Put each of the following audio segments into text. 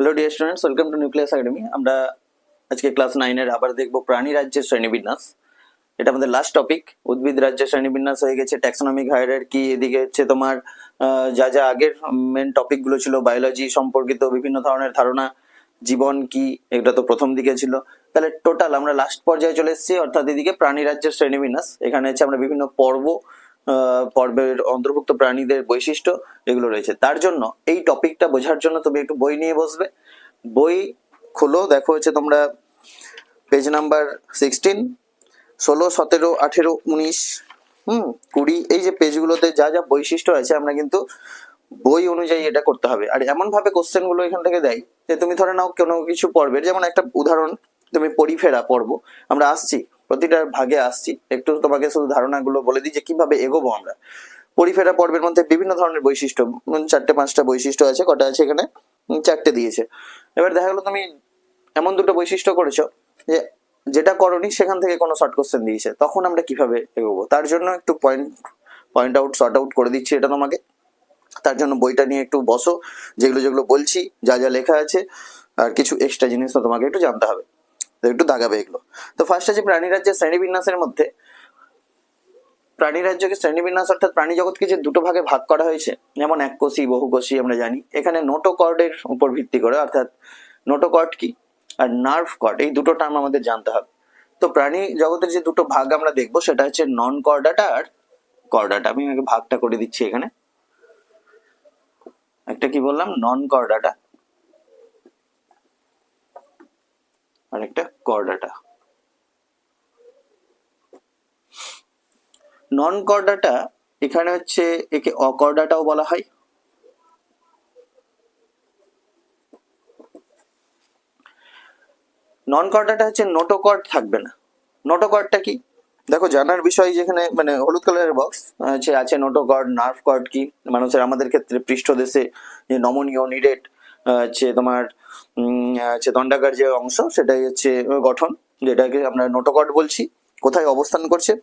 Hello dear students, welcome to nucleus academy. আমরা আজকে class 9 এর আবার দেখব প্রাণী রাজ্যের শ্রেণীবিন্যাস। এটা আমাদের লাস্ট টপিক। উদ্ভিদ রাজ্যের শ্রেণীবিন্যাস হয়ে গেছে, ট্যাক্সোনমিক হায়ারার্কি, এদিকে হচ্ছে তোমার যা যা আগের মেন টপিক গুলো ছিল বায়োলজি সম্পর্কিত বিভিন্ন ধরনের ধারণা, জীবন কি, এটা তো প্রথম দিকে ছিল। তাহলে টোটাল আমরা লাস্ট পর্যায়ে চলে এসেছি, অর্থাৎ এদিকে প্রাণী রাজ্যের শ্রেণীবিন্যাস। এখানে হচ্ছে আমরা বিভিন্ন পর্বের অন্তর্ভুক্ত প্রাণীদের বৈশিষ্ট্য এগুলো রয়েছে। তার জন্য এই টপিকটা বোঝার জন্য তুমি একটু বই নিয়ে বসবে। বই খোলো, দেখো হচ্ছে তোমরা পেজ নাম্বার 16, 16, 17, 18, 19, 20, এই যে পেজগুলোতে যা যা বৈশিষ্ট্য আছে আমরা কিন্তু বই অনুযায়ী এটা করতে হবে। আর এমন ভাবে কোশ্চেন গুলো এখান থেকে দেয় যে তুমি ধরে নাও কোনো কিছু পর্বের, যেমন একটা উদাহরণ, তুমি পরিফেরা পর্ব, আমরা আসছি প্রতিটা ভাগে আসছি, একটু তোমাকে শুধু ধারণাগুলো বলে দিই যে কিভাবে এগোবো আমরা। পরিফেরা পর্বের মধ্যে বিভিন্ন ধরনের বৈশিষ্ট্য, 4-5টা বৈশিষ্ট্য আছে, কটা আছে এখানে, 4টে দিয়েছে। এবার দেখা গেলো তুমি এমন দুটো বৈশিষ্ট্য করেছো যে যেটা করনি সেখান থেকে কোনো শর্ট কোশ্চেন দিয়েছে, তখন আমরা কিভাবে এগোবো তার জন্য একটু পয়েন্ট আউট শর্ট আউট করে দিচ্ছি এটা তোমাকে। তার জন্য বইটা নিয়ে একটু বসো, যেগুলো যেগুলো বলছি যা যা লেখা আছে, আর কিছু এক্সট্রা জিনিস তো তোমাকে একটু জানতে হবে, তো একটু দাগাবে এগুলো। তো ফার্স্ট আছে প্রাণী রাজ্যের শ্রেণীবিন্যাসের মধ্যে। প্রাণী রাজ্যকে শ্রেণীবিন্যাস অর্থাৎ প্রাণী জগৎকে যে দুটো ভাগে ভাগ করা হয়েছে, যেমন এককোষী বহুকোষী আমরা জানি, এখানে নোটোকর্ডের উপর ভিত্তি করে, অর্থাৎ নোটোকর্ড কি আর নার্ভ কর্ড, এই দুটো টার্ম আমাদের জানতে হবে। তো প্রাণী জগতের যে দুটো ভাগ আমরা দেখবো সেটা হচ্ছে নন কর্ডাটা আর কর্ডাটা। আমি আগে ভাগটা করে দিচ্ছি এখানে। একটা কি বললাম, নন কর্ডাটা, আর একটা কর্ডাটা। নন কর্ডাটা এখানে হচ্ছে, একে অকর্ডাটাও বলা হয়। নন কর্ডাটা হচ্ছে নোটোকর্ড থাকবে না। নোটোকর্ডটা কি দেখো, জানার বিষয়, যেখানে মানে হলুদ কালারের বক্স আছে নোটোকর্ড, নার্ভ কর্ড কি মানুষের, আমাদের ক্ষেত্রে পৃষ্ঠদেশে যে নমনীয় নিরেট হচ্ছে তোমার হচ্ছে দণ্ডাকার যে অংশ, সেটাই হচ্ছে গঠন, যেটাকে আমরা নোটোকর্ড বলছি। কোথায় অবস্থান করছে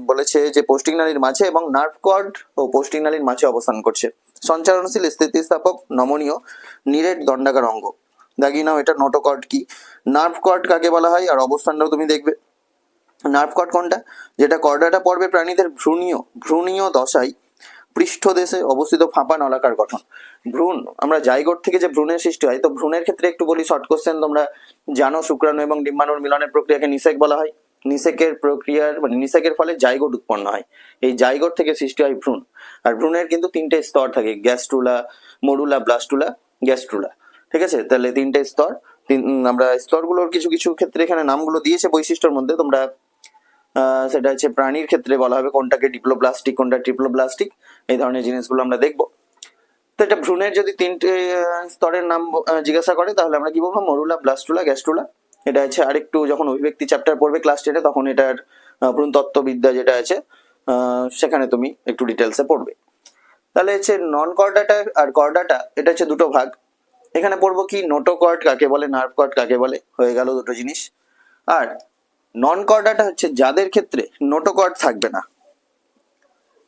বলেছে যে পৌষ্টিক নালীর মাঝে, এবং নার্ভ কর্ড ও পৌষ্টিক নালীর মাঝে অবস্থান করছে। সঞ্চারণশীল স্থিতিস্থাপক নমনীয় নিরেট দণ্ডাকার অঙ্গ, দাগিয়ে নাও এটা নোটোকর্ড কি। নার্ভ কর্ড কাকে বলা হয় আর অবস্থানটাও তুমি দেখবে। নার্ভ কর্ড কোনটা, যেটা কর্ডাটা পর্বে প্রাণীদের ভ্রূণীয় দশায় পৃষ্ঠদেশে অবস্থিত ফাঁপা নলাকার গঠন। ভ্রূণ, আমরা জাইগোট থেকে যে ভ্রূণের সৃষ্টি হয়, তো ভ্রূণের ক্ষেত্রে একটু বলি শর্ট কোশ্চেন, তোমরা জানো শুক্রাণু এবং ডিম্বাণুর মিলনের প্রক্রিয়াকে নিষেক বলা হয়। নিষেকের প্রক্রিয়ার মানে নিষেকের ফলে জাইগোট উৎপন্ন হয়, এই জাইগোট থেকে সৃষ্টি হয় ভ্রূণ। আর ভ্রূণের কিন্তু 3টে স্তর থাকে, গ্যাস্ট্রুলা, মরুলা, ব্লাস্টুলা, গ্যাস্ট্রুলা। ঠিক আছে, তাহলে 3টে স্তর। আমরা স্তরগুলোর কিছু কিছু ক্ষেত্রে এখানে নামগুলো দিয়েছে বৈশিষ্ট্যের মধ্যে, তোমরা সেটা হচ্ছে প্রাণীর ক্ষেত্রে বলা হবে কোনটাকে ডিপ্লোব্লাস্টিক, কোনটা ট্রিপ্লোব্লাস্টিক, এই ধরনের জিনিসগুলো আমরা দেখবো। তো এটা ভ্রূণের যদি 3টে স্তরের নাম জিজ্ঞাসা করে, তাহলে আমরা কি বলবো, মরুলা, ব্লাস্টুলা, গ্যাস্ট্রুলা। এটা হচ্ছে আরেকটু যখন অভিব্যক্তি চ্যাপ্টার পড়বে ক্লাস 10-এ, তখন এটার ভ্রূণতত্ত্ববিদ্যা যেটা আছে সেখানে তুমি একটু ডিটেলসে পড়বে। তাহলে হচ্ছে নন কর্ডাটা আর কর্ডাটা, এটা হচ্ছে দুটো ভাগ। এখানে পড়বো কি, নোটোকর্ড কাকে বলে, নার্ভ কর্ড কাকে বলে, হয়ে গেল দুটো জিনিস। আর নন কর্ডাটা হচ্ছে যাদের ক্ষেত্রে নোটোকর্ড থাকবে না,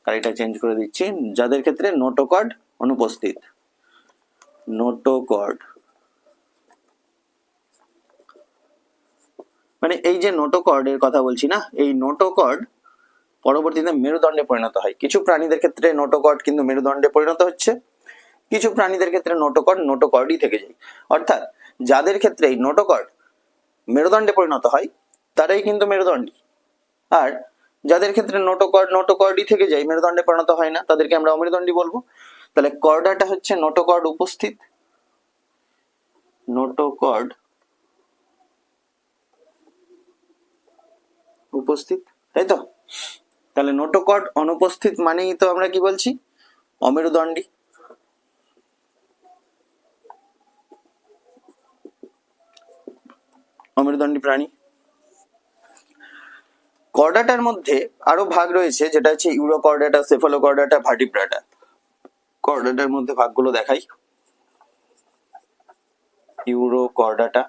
আর এটা চেঞ্জ করে দিচ্ছি, যাদের ক্ষেত্রে নোটোকর্ড অনুপস্থিত। নোটোকর্ড মানে এই যে নোটোকর্ড এর কথা বলছি না, এই নোটোকর্ড পরবর্তীতে মেরুদণ্ডে পরিণত হয়। কিছু প্রাণীদের ক্ষেত্রে নোটোকর্ড কিন্তু মেরুদণ্ডে পরিণত হচ্ছে, কিছু প্রাণীদের ক্ষেত্রে নোটোকর্ডই থেকে যায়। অর্থাৎ যাদের ক্ষেত্রে এই নোটোকর্ড মেরুদণ্ডে পরিণত হয় তারাই কিন্তু মেরুদণ্ডী, আর যাদের ক্ষেত্রে নোটোকর্ডই থেকে যায়, মেরুদণ্ডে পরিণত হয় না, তাদেরকে আমরা অমেরুদণ্ডী বলবো। তাহলে কর্ডাটা হচ্ছে নোটোকর্ড উপস্থিত, নোটোকর্ড উপস্থিত, তাই তো। তাহলে নোটোকর্ড অনুপস্থিত মানেই তো আমরা কি বলছি, অমেরুদণ্ডী। অমেরুদণ্ডী প্রাণী। কর্ডাটার মধ্যে আরো ভাগ রয়েছে, যেটা হচ্ছে ইউরোকর্ডাটা, সেফালোকর্ডাটা, ভার্টিব্রাটা। কর্ডাটার মধ্যে ভাগগুলো দেখাই। ইউরোকর্ডাটা,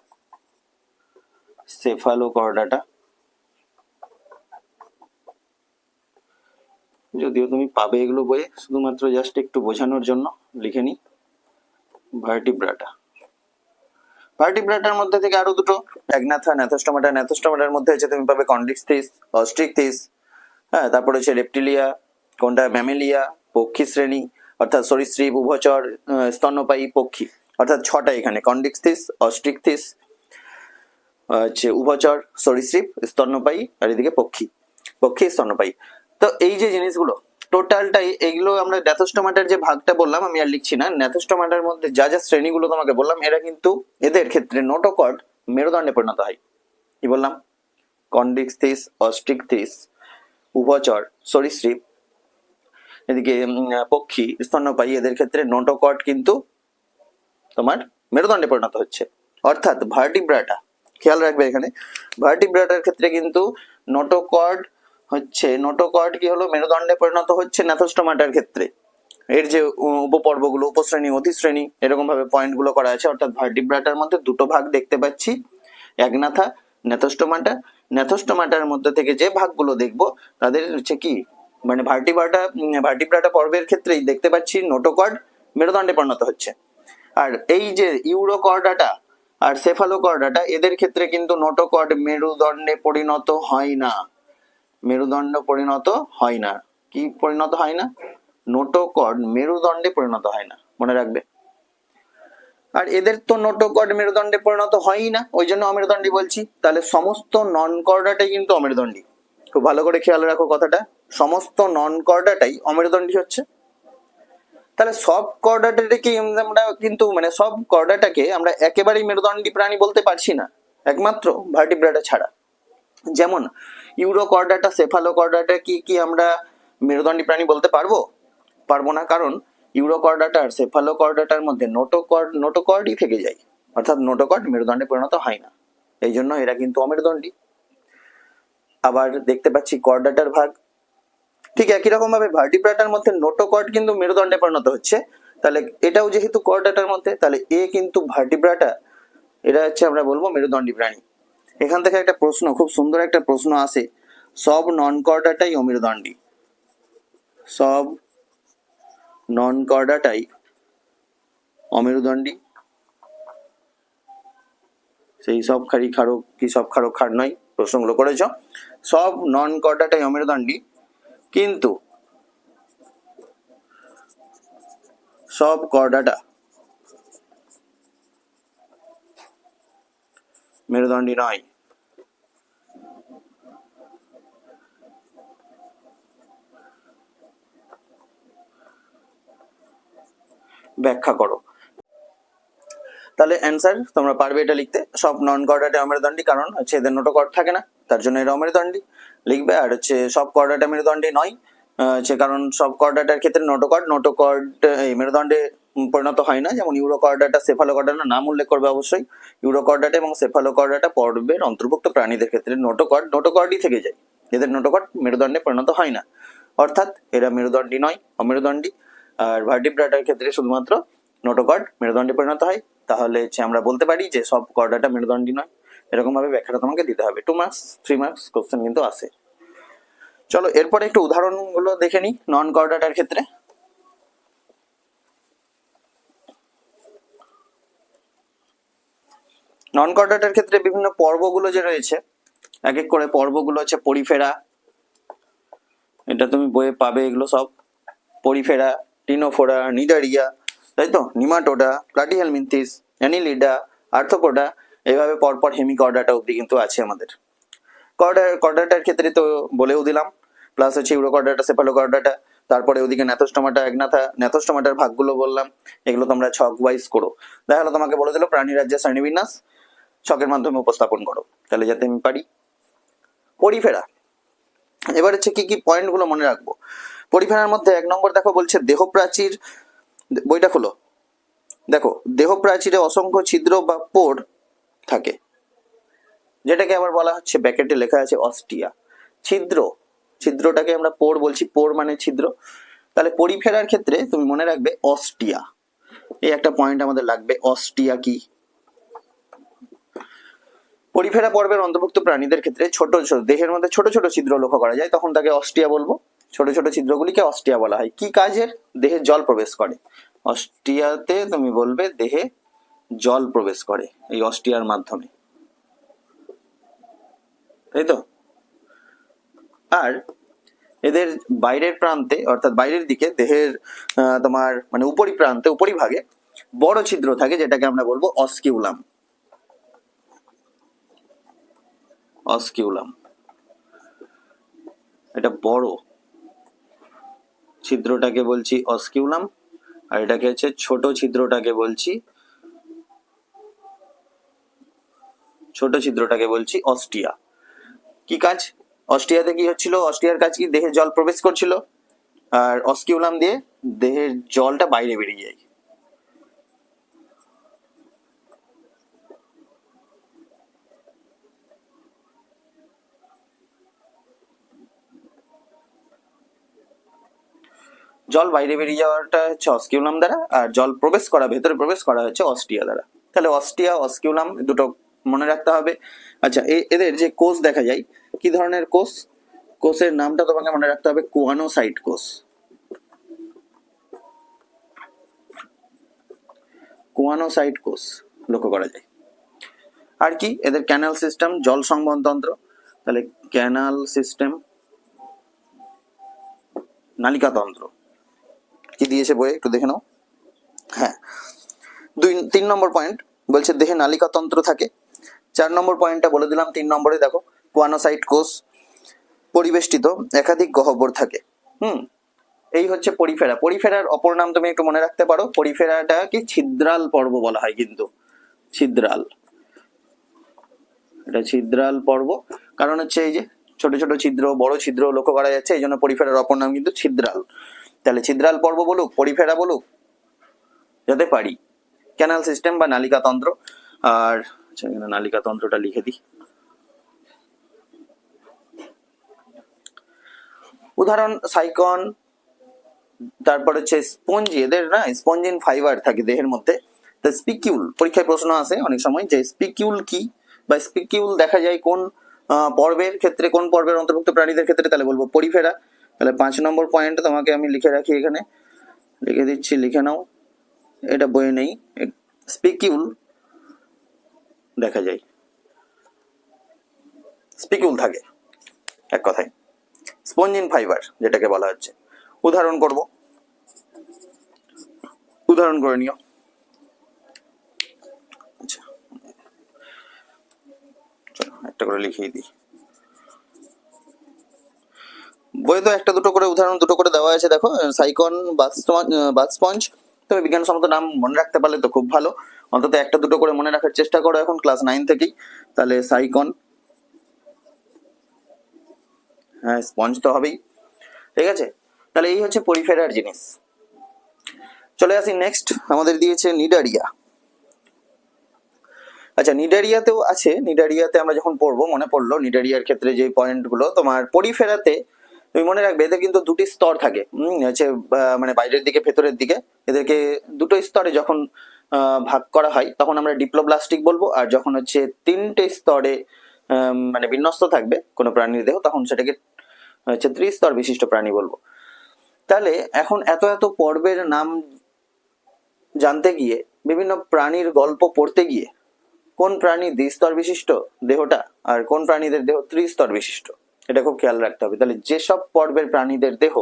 সেফালোকর্ডাটা, যদিও তুমি পাবে এগুলো বইয়ে, শুধুমাত্র জাস্ট একটু বোঝানোর জন্য লিখে নি, ভার্টিব্রাটা। ভার্টিব্রাটার মধ্যে থেকে আরো দুটো, অ্যাগনাথা, ন্যাথোস্টোমাটা। ন্যাথোস্টোমাটার মধ্যে হচ্ছে তুমি পাবে কন্ডিক্সথিস, অস্ট্রিকথিস, হ্যাঁ, তারপরে হচ্ছে রেপটিলিয়া, কোনটা ম্যামেলিয়া, পক্ষী শ্রেণী অর্থাৎ সরীসৃপ, উভচর, স্তন্যপায়ী পক্ষী, অর্থাৎ ছটা এখানে, কন্ডিক্সথিস, অস্ট্রিকথিস, হচ্ছে উভচর, সরীসৃপ, স্তন্যপায়ী, আর এদিকে পক্ষী, পক্ষী স্তন্যপায়ী। তো এই যে জিনিসগুলো টোটালটাই, এইগুলো আমরা ন্যাথোস্টোমাটার যে ভাগটা বললাম আমি আর লিখছি না, ন্যাথোস্টোমাটার মধ্যে যা যা শ্রেণীগুলো তোমাকে বললাম, এরা কিন্তু এদের ক্ষেত্রে নোটোকর্ড মেরুদণ্ডে পরিণত হয়। কি বললাম? কন্ডিক্সথিস, অস্ট্রিকথিস, উভচর, সরীসৃপ, এদিকে পক্ষী, স্তন্যপায়ী, এদের ক্ষেত্রে নোটোকর্ড কিন্তু তোমার মেরুদণ্ডে পরিণত হচ্ছে। অর্থাৎ ভার্টিব্রাটা, খেয়াল রাখবে এখানে, ভার্টিব্রাটার ক্ষেত্রে কিন্তু নোটোকর্ড হচ্ছে, নোটোকর্ড কি হলো, মেরুদণ্ডে পরিণত হচ্ছে ন্যাথোস্টোমাটার ক্ষেত্রে। এর যে উপপর্বগুলো, উপশ্রেণী, অধিশ্রেণী, এরকম ভাবে পয়েন্টগুলো করা আছে। অর্থাৎ ভার্টিব্রাটার মধ্যে দুটো ভাগ দেখতে পাচ্ছি, অ্যাগনাথা, ন্যাথোস্টোমাটা। ন্যাথোস্টোমাটার মধ্যে থেকে যে ভাগগুলো দেখবো তাদের হচ্ছে কি, মানে ভার্টিব্রাটা পর্বের ক্ষেত্রেই দেখতে পাচ্ছি নোটোকর্ড মেরুদণ্ডে পরিণত হচ্ছে। আর এই যে ইউরোকর্ডাটা আর সেফালোকর্ডাটা, এদের ক্ষেত্রে কিন্তু নোটোকর্ড মেরুদণ্ডে পরিণত হয় না, মেরুদণ্ড পরিণত হয় না। কি পরিণত হয় না? নোটোকর্ড মেরুদণ্ডে পরিণত হয় না, মনে রাখবে। আর এদের তো নোটোকর্ড মেরুদণ্ডে পরিণত হয়ই না, ওই জন্য অমেরুদণ্ডী বলছি। তাহলে সমস্ত নন কর্ডাটাই কিন্তু অমেরুদণ্ডী। খুব ভালো করে খেয়াল রাখো কথাটা, সমস্ত নন কর্ডাটাই অমেরুদণ্ডী হচ্ছে। তাহলে সব কর্ডাটাকে আমরা কিন্তু, মানে সব কর্ডাটাকে আমরা একেবারেই মেরুদণ্ডী প্রাণী বলতে পারছি না, একমাত্র ভার্টিব্রাটা ছাড়া। যেমন ইউরোকর্ডাটা, সেফালোকর্ডাটা কি আমরা মেরুদণ্ডী প্রাণী বলতে পারবো? পারবো না, কারণ ইউরোকর্ডাটা আর সেফালোকর্ডাটার মধ্যে নোটোকর্ডই থেকে যায়, অর্থাৎ নোটোকর্ড মেরুদণ্ডে পরিণত হয় না, এই জন্য এরা কিন্তু অমেরুদণ্ডী। আবার দেখতে পাচ্ছি কর্ডাটার ভাগ, ঠিক একই রকম ভাবে ভার্টিব্রাটার মধ্যে নোটোকর্ড কিন্তু মেরুদণ্ডে পরিণত হচ্ছে। তাহলে এটাও যেহেতু কর্ডাটার মধ্যে, তাহলে এ কিন্তু ভার্টিব্রাটা, এটা হচ্ছে আমরা বলবো মেরুদণ্ডী প্রাণী। এখান থেকে একটা প্রশ্ন, খুব সুন্দর একটা প্রশ্ন আসে, সব নন কর্ডাটাই অমেরুদণ্ডী, সব নন কর্ডাটাই অমেরুদণ্ডী, সেই সব খারি খারক কি সব খারক খার নয়, প্রশ্নগুলো করেছ। সব নন কর্ডাটাই অমেরুদণ্ডী, কিন্তু সব কর্ডাটা মেরুদণ্ডী নয়। ব্যাখ্যা করো। তাহলে অ্যান্সার তোমরা পারবে এটা লিখতে, সব নন কর্ডাটে অমেরুদণ্ডী, কারণ হচ্ছে এদের নোটোকর্ড থাকে না, তার জন্য এরা অমেরুদণ্ডী লিখবে। আর হচ্ছে সব কর্ডাটা মেরুদণ্ডী নয়, হচ্ছে কারণ সব কর্ডাটার ক্ষেত্রে নোটোকর্ড এই মেরুদণ্ডে পরিণত হয় না। যেমন ইউরোকর্ডাটা, সেফালোকর্ডাটা নাম উল্লেখ করবে অবশ্যই। ইউরোকর্ডাটা এবং সেফালোকর্ডাটা পর্বের অন্তর্ভুক্ত প্রাণীদের ক্ষেত্রে নোটোকর্ডই থেকে যায়, এদের নোটোকর্ড মেরুদণ্ডে পরিণত হয় না, অর্থাৎ এরা মেরুদণ্ডী নয়, অমেরুদণ্ডী। আর ভার্টিব্রাটার ক্ষেত্রে শুধুমাত্র নোটোকর্ড মেরুদণ্ডে পরিণত হয়। তাহলে আমরা বলতে পারি যে সব কর্ডাটা মেরুদণ্ডী নয়। এরকম ভাবে ব্যাখ্যাটা তোমাকে দিতে হবে। 2 মার্কস 3 মার্কস কোশ্চেন কিন্তু আসে। চলো এরপরে একটু উদাহরণগুলো দেখে নিই নন কর্ডাটার ক্ষেত্রে। নন কর্ডাটার ক্ষেত্রে বিভিন্ন পর্বগুলো যে রয়েছে, এক এক করে পর্বগুলো হচ্ছে পরিফেরা, এটা তুমি বইয়ে পাবে, এগুলো সব পরিফেরা, টিনোফোরা, নিডারিয়া, তাই তো, নিমাটোডা, প্লাটিহেলমিনথিস, অ্যানিলিডা, আর্থোপোডা, এইভাবে পরপর হেমিকর্ডাটা অব্দি কিন্তু আছে আমাদের। কর্ডাটার ক্ষেত্রে তো বলেও দিলাম, প্লাস হচ্ছে ইউরোকর্ডাটা, সেফালোকর্ডাটা, তারপরে ওদিকে ন্যাথোস্টোমাটা, অ্যাগনাথা, ন্যাথোস্টোমাটার ভাগগুলো বললাম, এগুলো তোমরা ছক ওয়াইজ করো। দেখা হলো তোমাকে বলে দিল প্রাণী রাজ্যের শ্রেণীবিন্যাস ছকের মাধ্যমে উপস্থাপন করো, তাহলে যাতে আমি পারি। পরিফেরা, এবার হচ্ছে কি কি পয়েন্টগুলো মনে রাখবো। পরিফেরার মধ্যে 1 নম্বর দেখো বলছে দেহপ্রাচীর, বইটা খোলো, দেখো দেহপ্রাচীরে অসংখ্য ছিদ্র বা পোর থাকে, যেটাকে আবার বলা হচ্ছে, ব্যাকেটে লেখা আছে অস্টিয়া, ছিদ্র, ছিদ্রটাকে আমরা পোর বলছি, পোর মানে ছিদ্র। তাহলে পরিফেরার ক্ষেত্রে তুমি মনে রাখবে অস্টিয়া, এই একটা পয়েন্ট আমাদের লাগবে, অস্টিয়া কি। পরিফেরা পর্বের অন্তর্ভুক্ত প্রাণীদের ক্ষেত্রে ছোট ছোট দেহের মধ্যে ছোট ছোট ছিদ্র লক্ষ্য করা যায়, তখন তাকে অস্টিয়া বলবো। ছোট ছোট ছিদ্রগুলিকে অস্টিয়া বলা হয়। কি কাজের? দেহে জল প্রবেশ করে। অস্টিয়াতে তুমি বলবে দেহে জল প্রবেশ করে এই অস্টিয়ার মাধ্যমে, তাই তো। আর এদের বাইরের প্রান্তে অর্থাৎ বাইরের দিকে দেহের তোমার মানে উপরিভাগে বড় ছিদ্র থাকে, যেটাকে আমরা বলবো অস্কিউলাম। অস্কিউলাম এটা বড় ছিদ্রটাকে বলছি অস্কিউলাম, আর এটাকে হচ্ছে ছোট ছিদ্রটাকে বলছি অস্টিয়া। কি কাজ অস্টিয়াতে কি হচ্ছিল? অস্টিয়ার কাজ কি? দেহে জল প্রবেশ করছিল, আর অস্কিউলাম দিয়ে দেহের জলটা বাইরে বেরিয়ে যায়। জল বাইরে বেরিয়ে যাওয়াটা হচ্ছে অস্কিউলাম দ্বারা, আর জল প্রবেশ করা, ভেতরে প্রবেশ করা হচ্ছে অস্টিয়া দ্বারা। তাহলে অস্টিয়া অস্কিউলাম দুটো মনে রাখতে হবে। আচ্ছা, এদের যে কোষ দেখা যায়, কি ধরনের কোষ? কোষের নামটা তোমাকে মনে রাখতে হবে, কোয়ানোসাইট কোষ। কোয়ানোসাইট কোষ লক্ষ্য করা যায়। আর কি? এদের ক্যানাল সিস্টেম, জল সংবহন তন্ত্র। তাহলে ক্যানাল সিস্টেম, নালিকা তন্ত্র। কি দিয়েছে বইয়ে একটু দেখে নাও। হ্যাঁ, 3 নম্বর পয়েন্ট বলছে দেহে নালিকা তন্ত্র থাকে। 4 নম্বর পয়েন্টটা বলে দিলাম। 3 নম্বরে দেখো, কোয়ানোসাইট কোষ পরিবেষ্টিত একাধিক গহ্বর থাকে। এই হচ্ছে পরিফেরা। পরিফেরার অপর নাম তুমি একটু মনে রাখতে পারো, পরিফেরাটা কি ছিদ্রাল পর্ব বলা হয়, কিন্তু ছিদ্রাল, এটা ছিদ্রাল পর্ব। কারণ হচ্ছে এই যে ছোট ছোট ছিদ্র, বড় ছিদ্র লক্ষ্য করা যাচ্ছে, এই জন্য পরিফেরার অপর নাম কিন্তু ছিদ্রাল। তাহলে ছিদ্রাল পর্ব বলুক, পরিফেরা বলুক, যাতে পারি। ক্যানাল সিস্টেম বা নালিকা তন্ত্র। আর এখানে নালিকা তন্ত্রটা লিখে দিই। উদাহরণ সাইকন, তারপর হচ্ছে স্পঞ্জি। এদের না স্পঞ্জিন ফাইবার থাকে দেহের মধ্যে। তো স্পিকিউল, পরীক্ষায় প্রশ্ন আসে অনেক সময় যে স্পিকিউল কি, বা স্পিকিউল দেখা যায় কোন পর্বের ক্ষেত্রে, কোন পর্বের অন্তর্ভুক্ত প্রাণীদের ক্ষেত্রে? তাহলে বলবো পরিফেরা। তাহলে 5 নম্বর পয়েন্ট তোমাকে আমি লিখে রাখি, এখানে লিখে দিচ্ছি, লিখে নাও। এটা বইয়ে নেই। স্পিকিউল দেখা যায়, স্পিকিউল থাকে এক কথায়, স্পঞ্জিন ফাইবার যেটাকে বলা হচ্ছে। উদাহরণ করে নিও। আচ্ছা, চলো একটা করে লিখিয়ে দিই। বই তো একটা দুটো করে উদাহরণ দুটো করে দেওয়া আছে, দেখো। সাইকন, বাথ স্পঞ্জ। তবে বিজ্ঞানসম্মত নাম মনে রাখতে পারলে তো খুব ভালো, অন্তত একটা দুটো করে মনে রাখার চেষ্টা করো এখন ক্লাস 9 থেকেই। তাহলে সাইকন, হ্যাঁ স্পঞ্জ তো হবেই, ঠিক আছে। তাহলে এই হচ্ছে পরিফেরার জিনিস। চলে আসি নেক্সট, আমাদের দিয়েছে নিডারিয়া। আচ্ছা, নিডারিয়াতেও আছে। নিডারিয়াতে আমরা যখন পড়বো মনে পড়লো, নিডারিয়ার ক্ষেত্রে যে পয়েন্টগুলো তোমার পরিফেরাতে তুমি মনে রাখবে, এদের কিন্তু দুটি স্তর থাকে। হচ্ছে মানে বাইরের দিকে ভেতরের দিকে, এদেরকে দুটো স্তরে যখন ভাগ করা হয় তখন আমরা ডিপ্লোব্লাস্টিক বলবো, আর যখন হচ্ছে 3টে স্তরে মানে বিন্যস্ত থাকবে কোনো প্রাণীর দেহ, তখন সেটাকে হচ্ছে ত্রিস্তর বিশিষ্ট প্রাণী বলবো। তাহলে এখন এত এত পর্বের নাম জানতে গিয়ে, বিভিন্ন প্রাণীর গল্প পড়তে গিয়ে, কোন প্রাণী দ্বিস্তর বিশিষ্ট দেহটা, আর কোন প্রাণীদের দেহ ত্রিস্তর বিশিষ্ট, এটা খুব খেয়াল রাখতে হবে। তাহলে যেসব পর্বের প্রাণীদের দেহ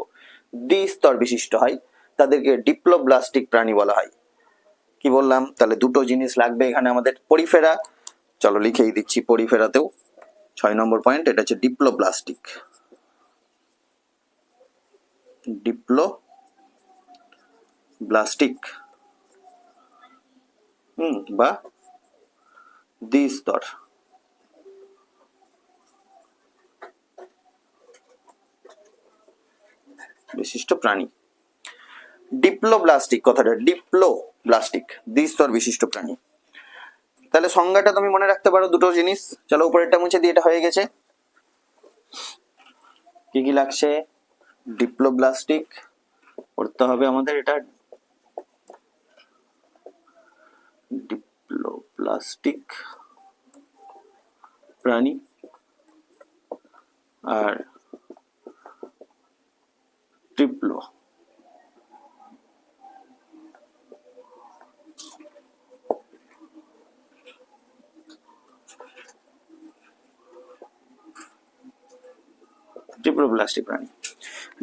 দ্বিস্তর বিশিষ্ট হয় তাদেরকে ডিপ্লোব্লাস্টিক প্রাণী বলা হয়। কি বললাম? তাহলে দুটো জিনিস লাগবে এখানে আমাদের। পরিফেরা, চলো লিখেই দিচ্ছি, পরিফেরাতেও 6 নম্বর পয়েন্ট, এটা হচ্ছে ডিপ্লোব্লাস্টিক। ডিপ্লোব্লাস্টিক বা দ্বিস্তর বিশিষ্ট প্রাণী। ডিপ্লোব্লাস্টিক, কথাটা ডিপ্লোব্লাস্টিক, দ্বিস্তর বিশিষ্ট প্রাণী। তাহলে সংজ্ঞাটা তুমি মনে রাখতে পারো দুটো জিনিস। চলো উপরেরটা মুছে দিয়ে, এটা হয়ে গেছে। কি কি লাগছে? ডিপ্লোব্লাস্টিক পড়তে হবে আমাদের, এটা ডিপ্লোব্লাস্টিক প্রাণী, আর ট্রিপ্লো ডিপ্লোব্লাস্টিক প্রাণী।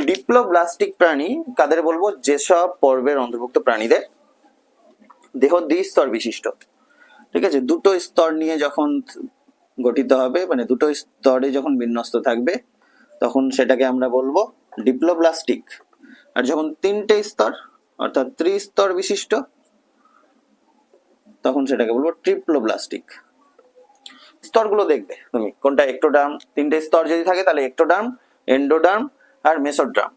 ডিপ্লোব্লাস্টিক প্রাণী কাদের বলবো? যেসব পর্বের অন্তর্ভুক্ত প্রাণীদের দেহ দ্বিস্তর বিশিষ্ট, ঠিক আছে, দুটো স্তর নিয়ে যখন গঠিত হবে, মানে দুটো স্তরে যখন বিন্যস্ত থাকবে, তখন সেটাকে আমরা বলবো ডিপ্লোব্লাস্টিক। আর যখন তিনটে স্তর অর্থাৎ ত্রিস্তর বিশিষ্ট, তখন সেটাকে বলবো ট্রিপ্লোব্লাস্টিক। স্তরগুলো দেখবে তুমি কোনটা, এক্টোডার্ম, তিনটে স্তর যদি থাকে তাহলে এক্টোডার্ম, এন্ডোডার্ম আর মেসোডার্ম,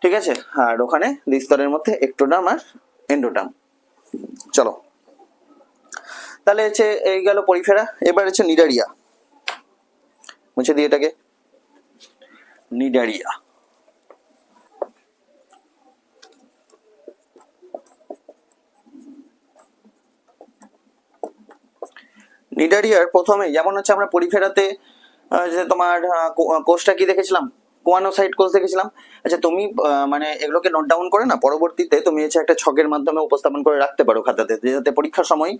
ঠিক আছে, আর ওখানে দ্বিস্তরের মধ্যে এক্টোডার্ম আর এন্ডোডার্ম। চলো, তাহলে হচ্ছে এই গেল পরিফেরা। এবার হচ্ছে নিডারিয়া, মুছে দিয়ে এটাকে, নিডারিয়া। নিডারিয়ার প্রথমে যেমন হচ্ছে আমরা পরিফেরাতে যে তোমার কোষটা কি দেখেছিলাম, কোয়ানোসাইট কোষ দেখেছিলাম। আচ্ছা তুমি মানে এগুলোকে নোট ডাউন করে না পরবর্তীতে তুমি হচ্ছে একটা ছকের মাধ্যমে উপস্থাপন করে রাখতে পারো খাতাতে, যাতে পরীক্ষার সময়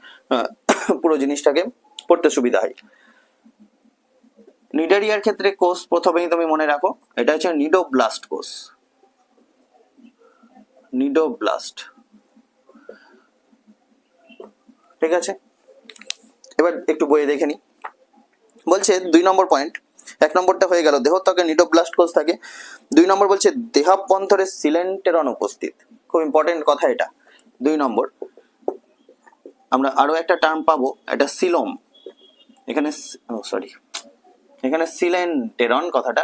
পুরো জিনিসটাকে পড়তে সুবিধা হয়। নিডারিয়ার ক্ষেত্রে কোষ প্রথমেই তুমি মনে রাখো, এটা হচ্ছে নিডোব্লাস্ট কোষ, নিডোব্লাস্ট, ঠিক আছে। এবার একটু বইয়ে দেখে নি, বলছে 2 নম্বর পয়েন্ট, 1 নম্বরটা হয়ে গেল দেহত্বকে নিডোব্লাস্ট কোষ থাকে। 2 নম্বর বলছে দেহাভ্যন্তরে সিলেন্টেরন উপস্থিত, খুব ইম্পর্টেন্ট কথা এটা। 2 নম্বর আমরা আরো একটা টার্ম পাবো, এটা সিলোম, এখানে সরি এখানে সিলেন্টেরন, কথাটা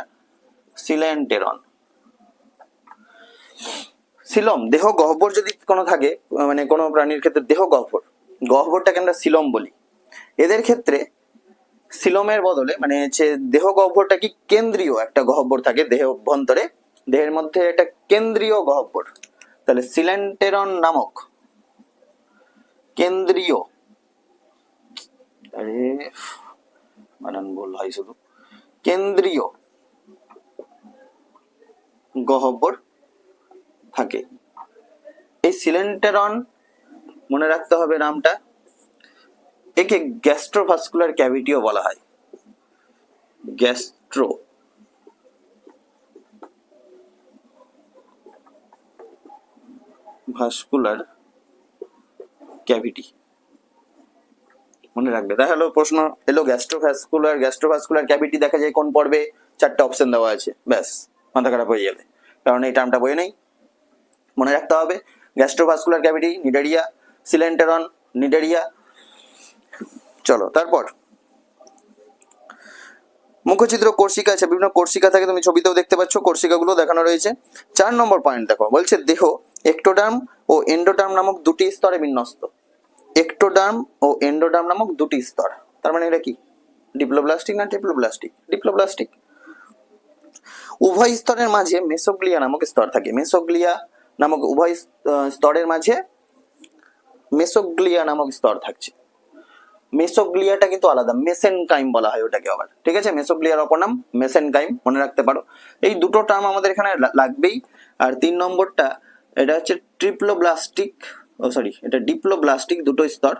সিলেন্টেরন। সিলোম দেহ গহ্বর যদি কোনো থাকে, মানে কোনো প্রাণীর ক্ষেত্রে দেহ গহ্বর, গহ্বরটাকে আমরা সিলোম বলি। এদের ক্ষেত্রে সিলোমের বদলে মানে হচ্ছে দেহ গহ্বরটা কি কেন্দ্রীয় একটা গহ্বর থাকে দেহ অভ্যন্তরে, দেহের মধ্যে একটা কেন্দ্রীয় গহ্বর, তাহলে সিলেন্টেরন নামক কেন্দ্রীয়, আরে বানান ভুল হয় শুধু, কেন্দ্রীয় গহ্বর থাকে। এই সিলেন্টেরন মনে রাখতে হবে নামটা, একে গ্যাস্ট্রোভাস্কুলার ক্যাভিটিও বলা হয়, গ্যাস্ট্রো ভাস্কুলার ক্যাভিটি, মনে রাখবে। তাহলে প্রশ্ন এলো গ্যাস্ট্রোভাস্কুলার ক্যাভিটি দেখা যায় কোন পর্বে, 4টে অপশন দেওয়া আছে, ব্যাস মাথা খারাপ হয়ে যাবে, কারণ এই টার্মটা বইয়ে নেই, মনে রাখতে হবে gastrovascular cavity, Cnidaria, coelenteron, Cnidaria. চলো তারপর মুখচিত্র কোর্সিকা আছে, বিভিন্ন কোর্সিকা থাকে, তুমি ছবিতেও দেখতে পাচ্ছ, কোর্সিকাগুলো দেখানো রয়েছে। 4 নম্বর পয়েন্ট দেখো, বলছে দেহ এক্টোডার্ম ও এন্ডোডার্ম নামক দুটি স্তরে বিন্যস্ত, এক্টোডার্ম ও এন্ডোডার্ম নামক দুটি স্তর, তার মানে এটা কি ডিপ্লোব্লাস্টিক না ট্রিপ্লোব্লাস্টিক? ডিপ্লোব্লাস্টিক। উভয় স্তরের মাঝে মেসোগ্লিয়া নামক স্তর থাকে, মেসোগ্লিয়া নামক উভয় স্তরের মাঝে মেসোগ্লিয়া নামক স্তর থাকছে। মেসোগ্লিয়াটা কিন্তু আলাদা, মেসেনকাইম বলা হয় ওটাকে আবার, ঠিক আছে, মেসোগ্লিয়ার অপর নাম মেসেনকাইম, মনে রাখতে পারো। এই দুটো টার্ম আমাদের এখানে লাগবেই। আর 3 নম্বরটা এটা হচ্ছে ট্রিপ্লোব্লাস্টিক, এটা ডিপ্লোব্লাস্টিক, দুটো স্তর,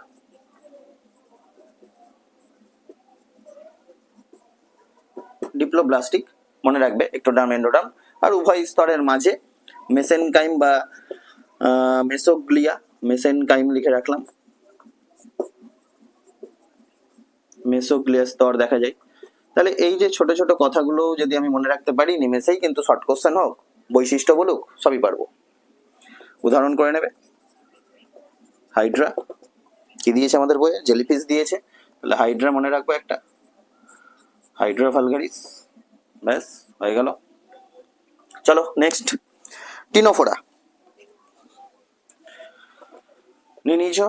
ডিপ্লোব্লাস্টিক মনে রাখবে, এক্টোডার্ম এন্ডোডার্ম, আর উভয় স্তরের মাঝে মেসেনকাইম বা মেসোগ্লিয়া, মেসেনকাইম লিখে রাখলাম, মেসোগ্লিয়া স্তর দেখা যায়। তাহলে এই যে ছোট ছোট কথাগুলো যদি আমি মনে রাখতে পারি, নিমেষেই কিন্তু শর্ট কোশ্চেন হোক, বৈশিষ্ট্য বলুক, সবই পারবো। উদাহরণ করে নেবে, হাইড্রা কি দিয়েছে আমাদের বইয়ে, জেলিফিশ দিয়েছে, তাহলে হাইড্রা মনে রাখবো একটা, হাইড্রা ভালগারিস, ব্যাস হয়ে গেল। চলো নেক্সট, টিনোফোরা নিয়ে নিয়েছ,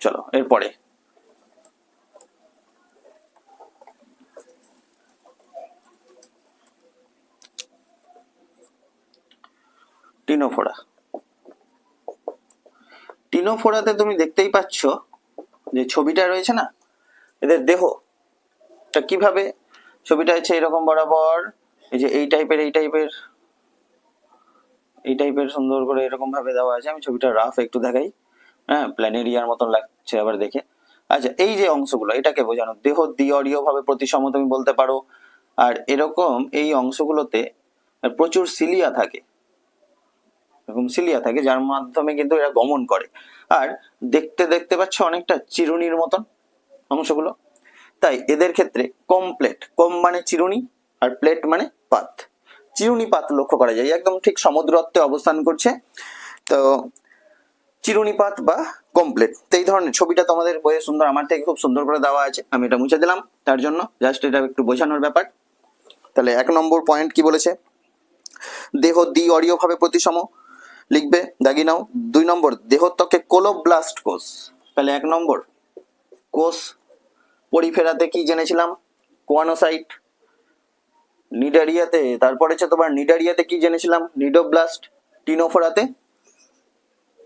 চলো এরপরে টিনোফোরা। টিনোফোরাতে তুমি দেখতেই পাচ্ছ যে ছবিটা রয়েছে না, এদের দেহটা কিভাবে, ছবিটা হচ্ছে এরকম বরাবর, এই যে এই টাইপের সুন্দর করে এরকম ভাবে দেওয়া আছে। আমি ছবিটা রাফ একটু দেখাই, হ্যাঁ, প্ল্যানেরিয়ার মতন লাগছে আবার দেখে। আচ্ছা এই যে অংশগুলো, এটাকে বোঝানো, দেহ দ্বিঅরীয় ভাবে প্রতিসম তুমি বলতে পারো, আর এরকম এই অংশগুলোতে প্রচুর সিলিয়া থাকে, এরকম সিলিয়া থাকে যার মাধ্যমে কিন্তু এরা গমন করে। আর দেখতে দেখতে পাচ্ছ অনেকটা চিরুনির মতন অংশগুলো, তাই এদের ক্ষেত্রে কমপ্লেট, কম মানে চিরুনি আর প্লেট মানে পাত, চিরুনি পাত লক্ষ্য করা যায়, একদম ঠিক সমুদ্রত্বে অবস্থান করছে। তো চিরুনিপাত বা কমপ্লেট, তো এই ধরনের ছবিটা তোমাদের বইয়ে সুন্দর, আমার থেকে খুব সুন্দর করে দেওয়া আছে, আমি এটা মুছে দিলাম তার জন্য, জাস্ট এটা একটু বোঝানোর ব্যাপার। তাহলে 1 নম্বর পয়েন্ট কি বলেছে, দেহ দ্বি অরীয় ভাবে প্রতিসম, লিখবে দাগি নাও। 2 নম্বর, দেহত্বকে কোলোব্লাস্ট কোষ। তাহলে 1 নম্বর কোষ, পরিফেরাতে কি জেনেছিলাম, কোয়ানোসাইট। নিডারিয়াতে, তারপরে হচ্ছে তোমার নিডারিয়াতে কি জেনেছিলাম, নিডোব্লাস্ট। টিনোফোরাতে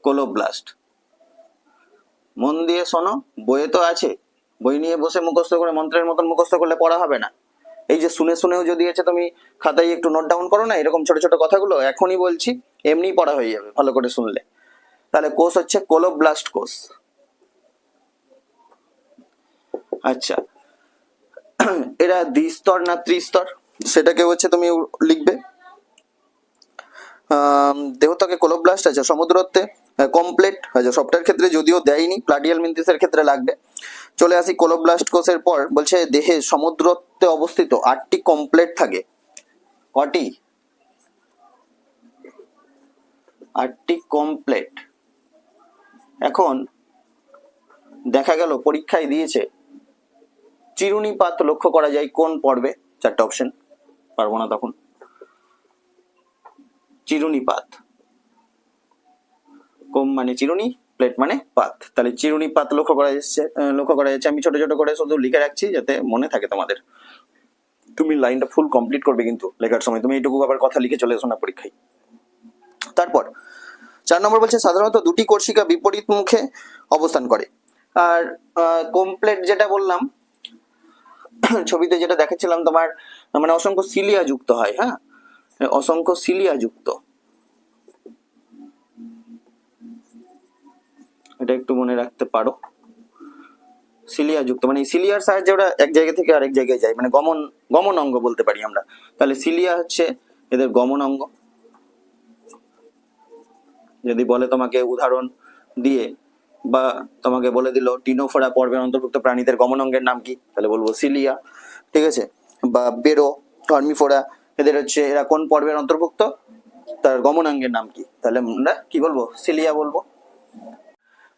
কোলোব্লাস্ট। মন দিয়ে শোনো, বইয়ে তো আছে, বই নিয়ে বসে মুখস্থ করে মন্ত্রের মতন মুখস্থ করলে পড়া হবে না। এই যে শুনে শুনেও যদি আছে তুমি খাতায় একটু নোট ডাউন করো না এরকম ছোট ছোট কথাগুলো, এখনই বলছি, এমনি পড়া হয়ে যাবে ভালো করে শুনলে। তাহলে কোষ হচ্ছে কোলোব্লাস্ট কোষ। আচ্ছা, এরা দ্বিস্তর না ত্রিস্তর, সেটাকে হচ্ছে তুমি লিখবে। দেহত্বকে কোলোব্লাস্ট আছে সমুদ্রত্বে, কমপ্লেট আছে সবটার ক্ষেত্রে যদিও দেয়নি, প্লাটিয়াল মিন্থিসের ক্ষেত্রে লাগবে। চলে আসি কোলোব্লাস্ট কোষের পর, বলছে দেহে সমুদ্রত্বে অবস্থিত 8টি কমপ্লেট থাকে। কটি? 8টি কমপ্লেট। এখন দেখা গেল পরীক্ষায় দিয়েছে চিরুনিপাত লক্ষ্য করা যায় কোন পর্বে, 4টে অপশন, পারবো না তখন। চিরুনিপাত, কম মানে চিরুনি, প্লেট মানে পাত, তাহলে চিরুনিপাত লক্ষ্য করা যাচ্ছে। আমি ছোট ছোট করে শুধু লিখে রাখছি যাতে মনে থাকে তোমাদের। তুমি লাইনটা ফুল কমপ্লিট করবে কিন্তু লেখার সময়, তুমি এইটুকু আবার কথা লিখে চলে এসো না পরীক্ষায়। তারপর 4 নম্বর বলছে সাধারণত 2টি কোর্সিকা বিপরীত মুখে অবস্থান করে। আর কমপ্লেট যেটা বললাম ছবিতে যেটা দেখাচ্ছিলাম তোমার, মানে অসংখ্য সিলিয়া যুক্ত হয়, হ্যাঁ, অসংখ্য সিলিয়া যুক্ত, এটা একটু মনে রাখতে পারো। সিলিয়া যুক্ত মানে সিলিয়ার সাহায্যে ওরা এক জায়গা থেকে আরেক জায়গায় যায়, মানে গমন, গমন অঙ্গ বলতে পারি আমরা। তাহলে সিলিয়া হচ্ছে এদের গমন অঙ্গ। যদি বলে তোমাকে উদাহরণ দিয়ে, বা তোমাকে বলে দিল টিনোফোরা পর্বের অন্তর্ভুক্ত প্রাণীদের গমন অঙ্গের নাম কি, তাহলে বলবো সিলিয়া, ঠিক আছে। বা বেরো, হর্মিফোরা, এদের হচ্ছে এরা কোন পর্বের অন্তর্ভুক্ত, তার গমন অঙ্গের নাম কি, তাহলে আমরা কি বলবো, সিলিয়া বলবো।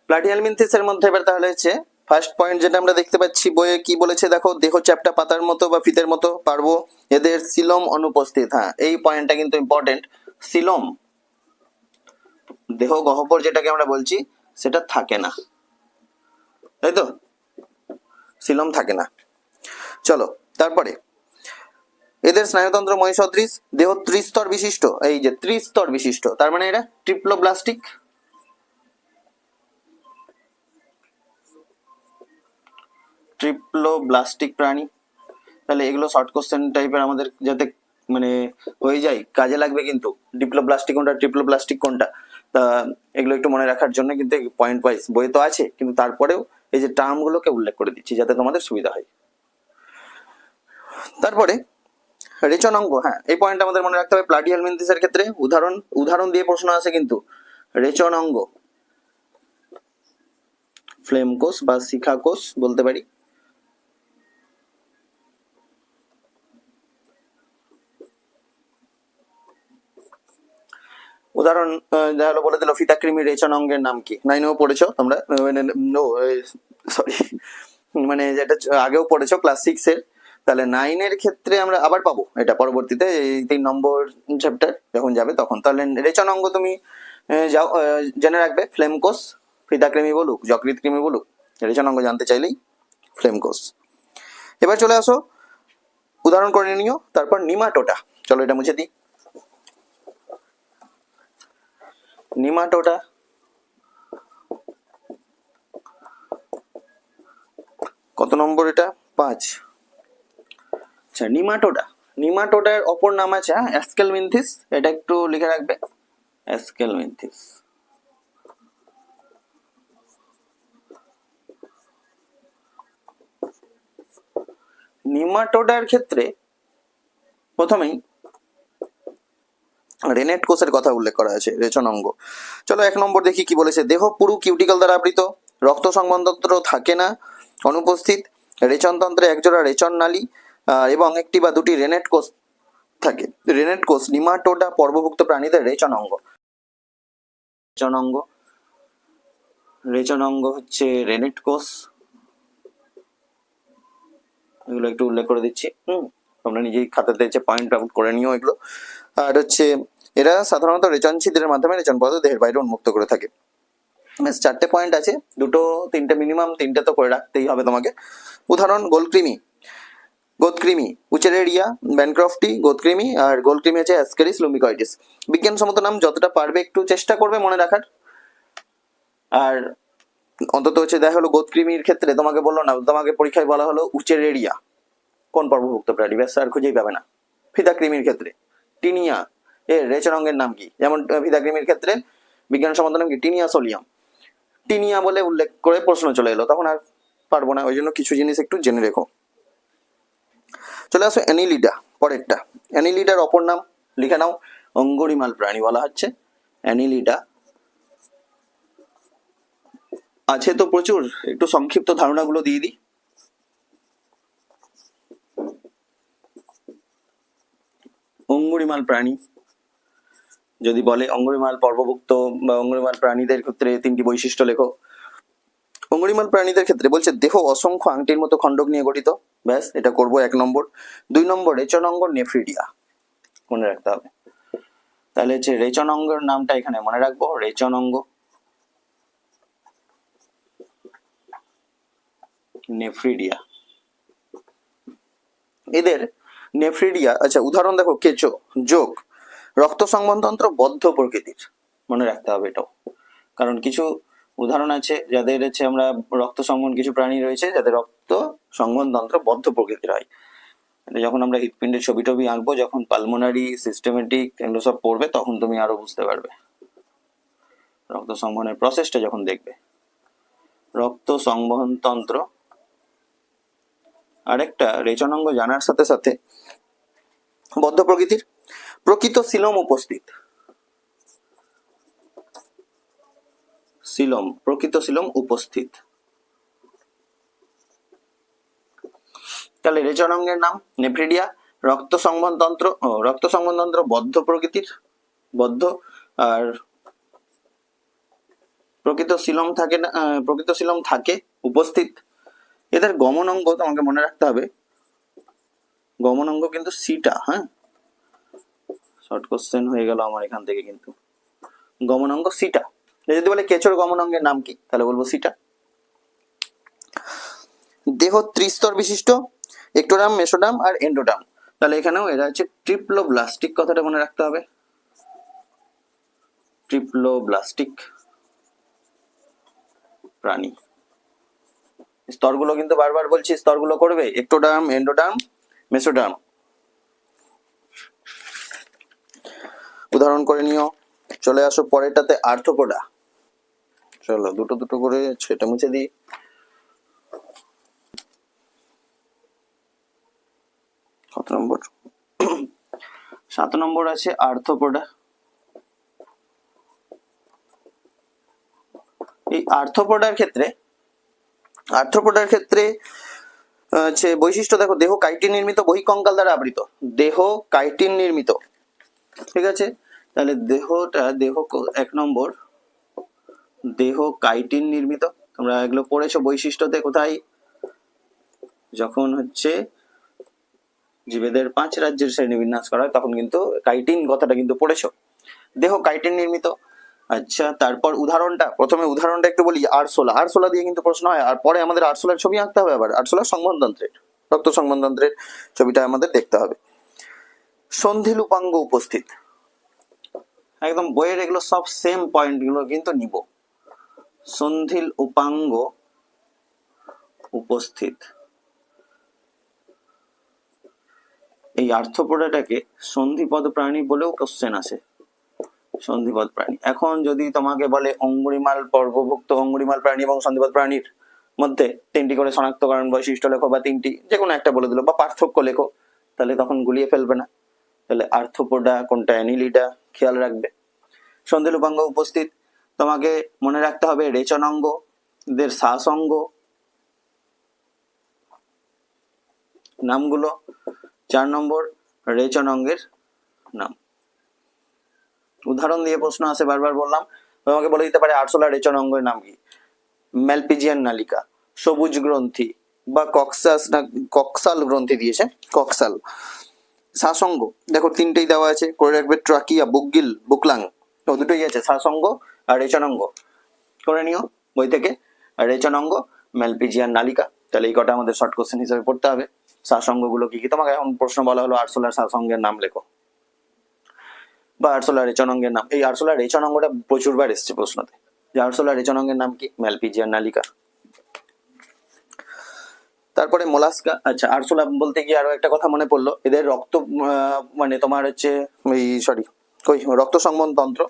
প্লাটিয়াল মিন্থিসের মধ্যে এবার তাহলে হচ্ছে ফার্স্ট পয়েন্ট যেটা আমরা দেখতে পাচ্ছি বইয়ে কি বলেছে দেখো, দেহ চ্যাপ্টা পাতার মতো বা ফিতের মতো, পারবো। এদের সিলম অনুপস্থিত, হ্যাঁ এই পয়েন্টটা কিন্তু ইম্পর্টেন্ট। সিলম, দেহ গহ্বর যেটাকে আমরা বলছি সেটা থাকে না, তাই তো, সিলম থাকে না। চলো তারপরে, এদের স্নায়ুতন্ত্র মহিষদৃশ, দেহ ত্রিস্তর বিশিষ্ট, এই যে ত্রিস্তর বিশিষ্ট, তার মানে এরা ট্রিপ্লোব্লাস্টিক, ট্রিপ্লোব্লাস্টিক প্রাণী। তাহলে এগুলো শর্ট কোশ্চেন টাইপের আমাদের যাতে মানে হয়ে যায়, কাজে লাগবে কিন্তু, ডিপ্লোব্লাস্টিক কোনটা, ট্রিপ্লোব্লাস্টিক কোনটা, তা এগুলো একটু মনে রাখার জন্য কিন্তু পয়েন্ট ওয়াইজ বই তো আছে, কিন্তু তারপরেও এই যে টার্ম গুলোকে উল্লেখ করে দিচ্ছি যাতে তোমাদের সুবিধা হয়। তারপরে রেচনাঙ্গ, হ্যাঁ এই পয়েন্ট আমাদের মনে রাখতে হবে। প্লাটিয়াল মিন্থিসের ক্ষেত্রে উদাহরণ দিয়ে প্রশ্ন আছে কিন্তু, রেচনাঙ্গ, ফ্লেম কোষ বা শিখা কোষ বলতে পারি। উদাহরণ দেখা হলো বলে দিল ফিতাকৃমি রেচনাঙ্গের নাম কি, 9এও পড়েছো তোমরা, সরি মানে যেটা আগেও পড়েছো ক্লাস 6-এর। তাহলে 9-এর ক্ষেত্রে আমরা আবার পাবো এটা পরবর্তীতে, এই 3 নম্বর চ্যাপ্টার যখন যাবে তখন। তাহলে রেচনাঙ্গ তুমি যাও জেনে রাখবে, ফ্লেম কোষ, ফিতাকৃমি বলুক যকৃৎ কৃমি বলুক, রেচনাঙ্গ জানতে চাইলেই ফ্লেম কোষ। এবার চলে আসো উদাহরণ করে নিও, তারপর নিমাটোটা, চলো এটা মুছে দিই। নিমাটোটা কত নম্বর, এটা 5। আচ্ছা, নিমাটোডার অপর নাম আছে অ্যাস্কেলমিনথিস, এটা একটু লিখে রাখবে, অ্যাস্কেলমিনথিস। নিমাটোডার ক্ষেত্রে প্রথমেই রেনেট কোষের কথা উল্লেখ করা আছে, রেচন অঙ্গ। চলো 1 নম্বর দেখি কি বলেছে। দেহ পুরু কিউটিকল দ্বারা আবৃত, রক্ত সংবহনতন্ত্র থাকে না, অনুপস্থিত, রেচনতন্ত্রে একজোড়া রেচন নালী এবং একটি বা দুটি রেনেট কোষ থাকে। রেনেট কোষ নিমাটোডা পর্বভুক্ত প্রাণীদের রেচন অঙ্গ। রেচন অঙ্গ, রেচন অঙ্গ হচ্ছে রেনেট কোষ। এগুলো একটু উল্লেখ করে দিচ্ছি, তোমরা নিজেই খাতাতে যে পয়েন্ট আউট করে নিও এগুলো। আর হচ্ছে এরা সাধারণত রেচন ছিদ্রের মাধ্যমে রেচন পদার্থ দেহের বাইরে উন্মুক্ত করে থাকে। ব্যাস 4টে পয়েন্ট আছে, 2-3টে মিনিমাম 3টে তো করে রাখতেই হবে তোমাকে। উদাহরণ গোলকৃমি, গোদকৃমি, উচেরেরিয়া, ব্যানক্রফটি, গোদকৃমি, আর গোলকৃমি হচ্ছে অ্যাসকেরিস লুম্বিকয়েডিস। বিজ্ঞানসম্মত নাম যতটা পারবে একটু চেষ্টা করবে মনে রাখার। আর অন্তত হচ্ছে দেখা হলো গোদকৃমির ক্ষেত্রে তোমাকে বললো না, তোমাকে পরীক্ষায় বলা হলো উচেরেরিয়া কোন পর্বভুক্ত প্রাণী, ব্যাস আর খুঁজেই পাবে না। ফিতাকৃমির ক্ষেত্রে টিনিয়া, এর রেচন অঙ্গের নাম কি? যেমন ফিতাকৃমির ক্ষেত্রে বিজ্ঞানসম্মত নাম কি? Tinea solium. টিনিয়া বলে উল্লেখ করে প্রশ্ন চলে এলো, তখন আর পারবো না, ওই জন্য কিছু জিনিস একটু জেনে রেখো। চলে আসো অ্যানিলিডা, পরেরটা। অ্যানিলিডার অপর নাম লিখে নাও, অঙ্গুরিমাল প্রাণী বলা হচ্ছে অ্যানিলিডা। আছে তো প্রচুর, একটু সংক্ষিপ্ত ধারণাগুলো দিয়ে দিই। অঙ্গুরিমাল প্রাণী যদি বলে, অঙ্গুরিমাল পর্বভুক্ত বা অঙ্গুরিমাল প্রাণীদের ক্ষেত্রে 3টি বৈশিষ্ট্য লেখো। অঙ্গুরিমাল প্রাণীদের ক্ষেত্রে বলছে দেহ অসংখ্য আংটির মতো খণ্ডক নিয়ে গঠিত, ব্যাস এটা করবো 1 নম্বর। 2 নম্বর রেচন অঙ্গ নেফ্রিডিয়া, মনে রাখতে হবে। তাহলে হচ্ছে রেচন অঙ্গের নামটা এখানে মনে রাখবো, রেচন অঙ্গ নেফ্রিডিয়া। এদের নেফ্রিডিয়া, আচ্ছা উদাহরণ দেখো, কেঁচো, যোগ, রক্ত সংবহনতন্ত্র বদ্ধ প্রকৃতির, মনে রাখতে হবে এটাও, কারণ কিছু উদাহরণ আছে যাদের হচ্ছে আমরা রক্ত সংবহন, কিছু প্রাণী রয়েছে যাদের রক্ত সংবহন তন্ত্র বদ্ধ প্রকৃতির হয়। এটা যখন আমরা হৃৎপিণ্ডের ছবি টবি আঁকবো, যখন পালমোনারি সিস্টেমেটিক এগুলো সব পড়বে, তখন তুমি আরো বুঝতে পারবে রক্ত সংবহনের প্রসেসটা যখন দেখবে। রক্ত সংবহন তন্ত্র আরেকটা রেচন অঙ্গ জানার সাথে সাথে বদ্ধ প্রকৃতির, প্রকৃত সিলোম উপস্থিত, সিলোম, প্রকৃত সিলোম উপস্থিত। তাহলে রেচন অঙ্গের নাম নেফ্রিডিয়া, রক্ত সংবহন তন্ত্র, রক্ত সংবহন তন্ত্র বদ্ধ প্রকৃতির, বদ্ধ, আর প্রকৃত সিলোম থাকে না, প্রকৃত সিলোম থাকে উপস্থিত। এদের গমন অঙ্গ তোমাকে মনে রাখতে হবে, গমন অঙ্গ কিন্তু সিটা, হ্যাঁ শর্ট কোশ্চেন হয়ে গেল আমার এখান থেকে, কিন্তু গমন অঙ্গ সিটা। যদি বলে কেঁচোর গমন অঙ্গের নাম কি, তাহলে বলবো সিটা। দেহ ত্রিস্তর বিশিষ্ট, একটোডাম, মেসোডাম আর এন্ডোডাম। তাহলে এখানেও এরা হচ্ছে ট্রিপ্লোব্লাস্টিক, কথাটা মনে রাখতে হবে, ট্রিপ্লোব্লাস্টিক প্রাণী। স্তরগুলো কিন্তু বারবার বলছি, স্তরগুলো করবে, একটোডাম, এন্ডোডাম, মেসোডাম। উদাহরণ করে নিও। চলে আসো পরেরটাতে, আর্থ্রোপোডা। চলো দুটো দুটো করে ছেটে মুছে দিই। কত নম্বর? 7 নম্বর আছে আর্থ্রোপোডা। এই আর্থ্রোপোডার ক্ষেত্রে হচ্ছে বৈশিষ্ট্য দেখো, দেহ কাইটিন নির্মিত, বহিঃকঙ্কাল দ্বারা আবৃত, দেহ কাইটিন নির্মিত, ঠিক আছে। তাহলে দেহটা, দেহ 1 নম্বর দেহ কাইটিন নির্মিত, তোমরা এগুলো পড়েছো বৈশিষ্ট্যতে কোথায়, যখন হচ্ছে জীবেদের 5 রাজ্যের শ্রেণীবিন্যাস করা হয় তখন কিন্তু কাইটিন কথাটা কিন্তু পড়েছো। দেহ কাইটিন নির্মিত। আচ্ছা, তারপর প্রথমে উদাহরণটা একটু বলি। আরশোলা দিয়ে কিন্তু প্রশ্ন হয়, আর পরে আমাদের আরশোলার ছবি আঁকতে হবে, আবার আরশোলার সংবহনতন্ত্রের, রক্ত সংবহনতন্ত্রের ছবিটা আমাদের দেখতে হবে। সন্ধিল উপাঙ্গ উপস্থিত, একদম বইয়ের এগুলো সব সেম পয়েন্ট গুলো কিন্তু নিব। সন্ধিল উপাঙ্গ উপস্থিত, এই আর্থ্রোপোডাটাকে সন্ধিপদ প্রাণী বলেও কোশ্চেন আসে, সন্ধিপদ প্রাণী। এখন যদি তোমাকে বলে অঙ্গুরিমাল পর্বভুক্ত অঙ্গুরিমাল প্রাণী এবং সন্ধিপদ প্রাণীর মধ্যে 3টি করে শনাক্তকরণ বৈশিষ্ট্য লেখো, বা 3টি যে কোনো একটা বলে দিল, বা পার্থক্য লেখো, তাহলে তখন গুলিয়ে ফেলবে না। তাহলে আর্থ্রোপোডা কোনটা, অ্যানিলিডা, খেয়াল রাখবে। সন্ধিলুপাঙ্গ উপস্থিত, তোমাকে মনে রাখতে হবে রেচনাঙ্গ, এদের শ্বাসঙ্গ নামগুলো। 4 নম্বর রেচনাঙ্গের নাম। উদাহরণ দিয়ে প্রশ্ন আসে, বারবার বললাম, তোমাকে বলে দিতে পারে আরশোলা রেচনাঙ্গের নাম কি, ম্যালপিজিয়ান নালিকা, সবুজ গ্রন্থি বা কক্সাস না কক্সাল গ্রন্থি দিয়েছে, কক্সাল। শ্বাসঙ্গ দেখো তিনটেই দেওয়া আছে, করে রাখবে ট্রাকিয়া, বুকগিল, বুকলাং, তো দুটোই আছে, শ্বাসঙ্গ আর রেচনাঙ্গ করে নিও বই থেকে। আর রেচনাঙ্গ, ম্যালপিজিয়ান নালিকা, তাহলে এই কটা আমাদের শর্ট কোশ্চেন হিসেবে পড়তে হবে। শ্বাসঙ্গগুলো কি কি, তোমাকে এখন প্রশ্ন বলা হলো আরশোলার শ্বাসঙ্গের নাম লেখো বা আরশোলার রেচনাঙ্গের নাম। এই আরশোলার রেচনাঙ্গটা প্রচুরবার এসছে প্রশ্নতে, যে আরশোলার রেচনাঙ্গের নাম কি, ম্যালপিজিয়ান নালিকা। তারপরে মোলাস্কা। আচ্ছা, আরশোলা বলতে গিয়ে আরো একটা কথা মনে পড়লো, এদের রক্ত মানে তোমার হচ্ছে রক্ত সংবহন তন্ত্র,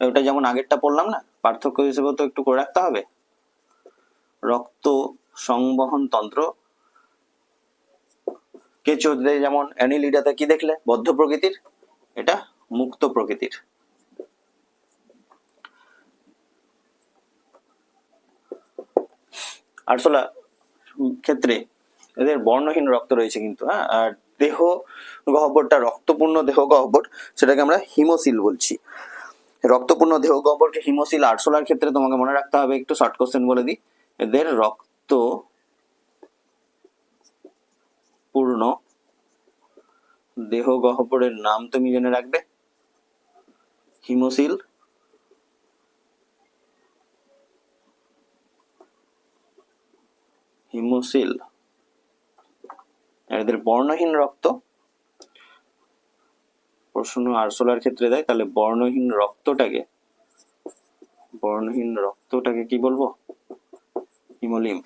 ওটা যেমন আগেরটা পড়লাম না, পার্থক্য হিসেবে তো একটু করে রাখতে হবে। রক্ত সংবহন তন্ত্র কেঁচোতে যেমন, অ্যানিলিডাতে কি দেখলে, বদ্ধ প্রকৃতির, এটা মুক্ত প্রকৃতির। আরশোলা ক্ষেত্রে এদের বর্ণহীন রক্ত রয়েছে কিন্তু, হ্যাঁ। আর দেহ গহ্বরটা রক্তপূর্ণ দেহ গহ্বর, সেটাকে আমরা হিমোসিল বলছি। রক্তপূর্ণ দেহ গহ্বরকে হিমোসিল। আরশোলার ক্ষেত্রে তোমাকে মনে রাখতে হবে, একটু শর্ট কোশ্চেন বলে দিই, এদের রক্ত পূর্ণ দেহ গহ্বরের নাম তুমি জেনে রাখবে, হিমোসিল। হিমোসিল। এদের বর্ণহীন রক্ত, প্রশ্ন আরশোলার ক্ষেত্রে দেয়, তাহলে বর্ণহীন রক্তটাকে কি বলবো, হিমোলিম্ফ।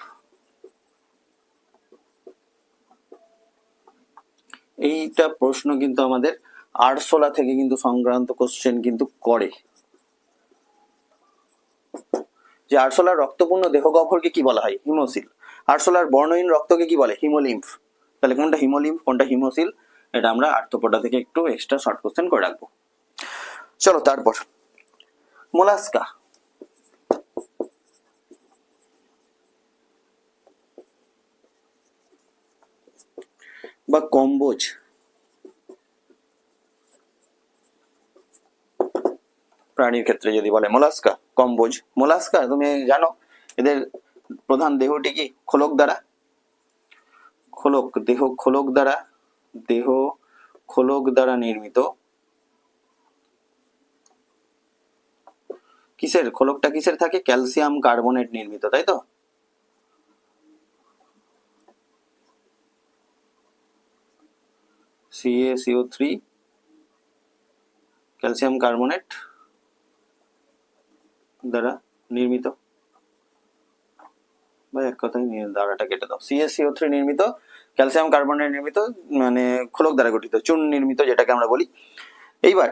এইটা প্রশ্ন কিন্তু আমাদের আরশোলা থেকে কিন্তু সংক্রান্ত কোশ্চেন কিন্তু করে, যে আরশোলার রক্তপূর্ণ দেহ গহ্বরকে কি বলা হয়, হিমোসিল। আরশোলার বর্ণহীন রক্তকে কি বলে, হিমোলিম্ফ। তাহলে কোনটা হিমোলিম্ফ কোনটা হিমোসিল, এটা আমরা আর্থ্রোপোডা থেকে একটু এক্সট্রা শর্ট কোশ্চেন করে রাখবো। চলো তারপর মোলাস্কা বা কম্বোজ, প্রাণীর ক্ষেত্রে যদি বলে মোলাস্কা, কম্বোজ। মোলাস্কা তুমি জানো এদের প্রধান দেহটি কি, খোলক দ্বারা, দেহ খোলক দ্বারা নির্মিত। কিসের খোলকটা, কিসের থাকে, ক্যালসিয়াম কার্বনেট নির্মিত, তাই তো। CaCO3 ক্যালসিয়াম কার্বনেট দ্বারা নির্মিত, বা এক কথায় দ্বারাটা কেটে দাও, CaCO3 নির্মিত, ক্যালসিয়াম কার্বনেট নির্মিত, মানে খোলক দ্বারা গঠিত, চূর্ণ নির্মিত যেটাকে আমরা বলি। এইবার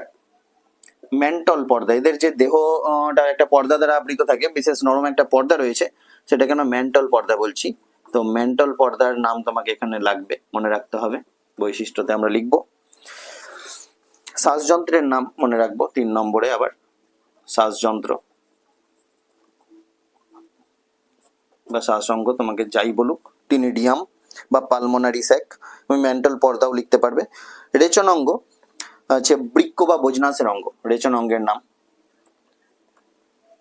মেন্টল পর্দা, এদের যে দেহটা একটা পর্দা দ্বারা আবৃত থাকে, বিশেষ নরম একটা পর্দা রয়েছে, সেটাকে আমরা মেন্টল পর্দা বলছি। তো মেন্টল পর্দার নাম তোমাকে এখানে লাগবে, মনে রাখতে হবে, বৈশিষ্ট্যতে আমরা লিখবো। শ্বাসযন্ত্রের নাম মনে রাখবো 3 নম্বরে, আবার শ্বাসযন্ত্র বা শ্বাসঙ্গ তোমাকে যাই বলুক, টিনিডিয়াম বা পালমোনারি স্যাক, তুমি মেন্টাল পর্দাও লিখতে পারবে। রেচনাঙ্গ আছে বৃক্ক বা বজনাসের অঙ্গ, রেচনাঙ্গের নাম।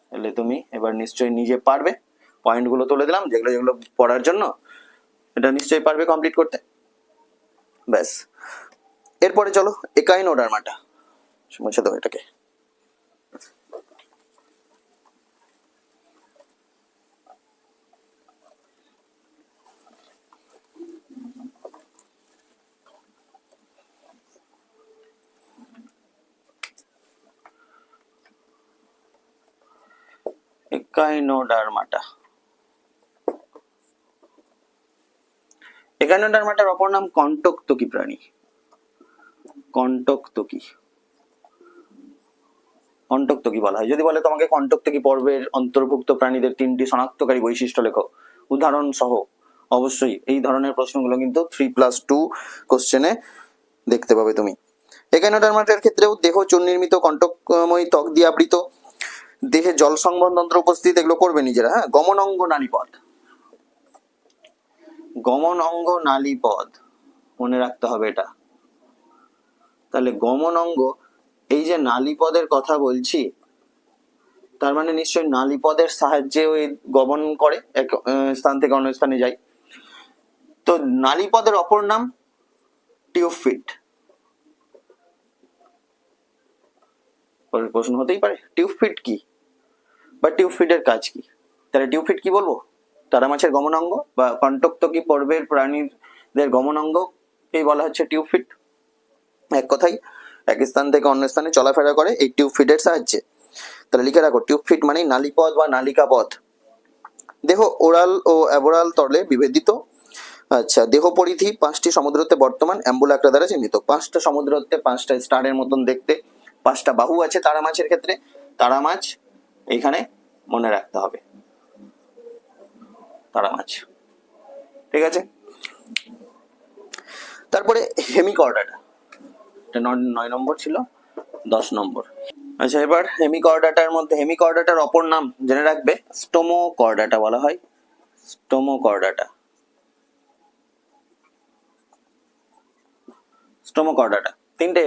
তাহলে তুমি এবার নিশ্চয়ই নিজে পারবে, পয়েন্টগুলো তুলে দিলাম যেগুলো যেগুলো পড়ার জন্য, এটা নিশ্চয়ই পারবে কমপ্লিট করতে। ব্যাস, এরপরে চলো একাইনোডার্মাটা, মুছে দাও এটাকে। একাইনোডার্মাটার অপর নাম কণ্টকতকি প্রাণী, কণ্টকতকি বলা হয়। যদি বলে তোমাকে কণ্টকতকি পর্বের অন্তর্ভুক্ত প্রাণীদের 3টি শনাক্তকারী বৈশিষ্ট্য লেখো উদাহরণ সহ, অবশ্যই এই ধরনের প্রশ্নগুলো কিন্তু 3+2 কোশ্চেনে দেখতে পাবে তুমি। একাইনোডার্মাটার ক্ষেত্রেও দেহ চূর্ণ নির্মিত কণ্টকময়ী ত্বক দিয়ে আবৃত, দেহে জল সংবহন তন্ত্র উপস্থিত, এগুলো করবে নিজেরা। হ্যাঁ, গমন অঙ্গ নালীপথ, গমন অঙ্গ নালীপথ মনে রাখতে হবে এটা। তাহলে গমন অঙ্গ, এই যে নালীপদের কথা বলছি, তার মানে নিশ্চয়ই নালীপদের সাহায্যে ওই গমন করে, এক স্থান থেকে অন্য স্থানে যায়। তো নালীপদের অপর নাম টিউবফিট। প্রশ্ন হতেই পারে টিউবফিট কি বা টিউবফিটের কাজ কি। তাহলে টিউবফিট কি বলবো? তারা মাছের গমন অঙ্গ বা কণ্টকত্বকী পর্বের প্রাণীদের গমন অঙ্গ এই বলা হচ্ছে টিউবফিট। এক কথাই এক স্থান থেকে অন্য স্থানে চলাফেরা করে এই টিউবফিটের সাহায্যে। তাহলে লিখে রাখো, টিউবফিট মানে নালীপথ বা নালিকা পথ। দেহ ওরাল ও অ্যাবোরাল তলে বিভেদিত। আচ্ছা, দেহ পরিধি 5টি সমুদ্রতে বর্তমান অ্যাম্বুলাক্রা দ্বারা চিহ্নিত। 5টা সমুদ্রতে 5টা স্টারের মতন দেখতে 5টা বাহু আছে তারা মাছের ক্ষেত্রে। তারা মাছ এখানে মনে রাখতে হবে, তারা মাছ। ঠিক আছে, তারপরে হেমিকর্ডাটা, এটা 9 নম্বর ছিল, 10 নম্বর। আচ্ছা, এবার হেমিকর্ডাটার মধ্যে হেমিকর্ডাটার অপর নাম জেনে রাখবে, স্টোমোকর্ডাটা বলা হয়। স্টোমোকর্ডাটা, স্টোমোকর্ডাটা 3টে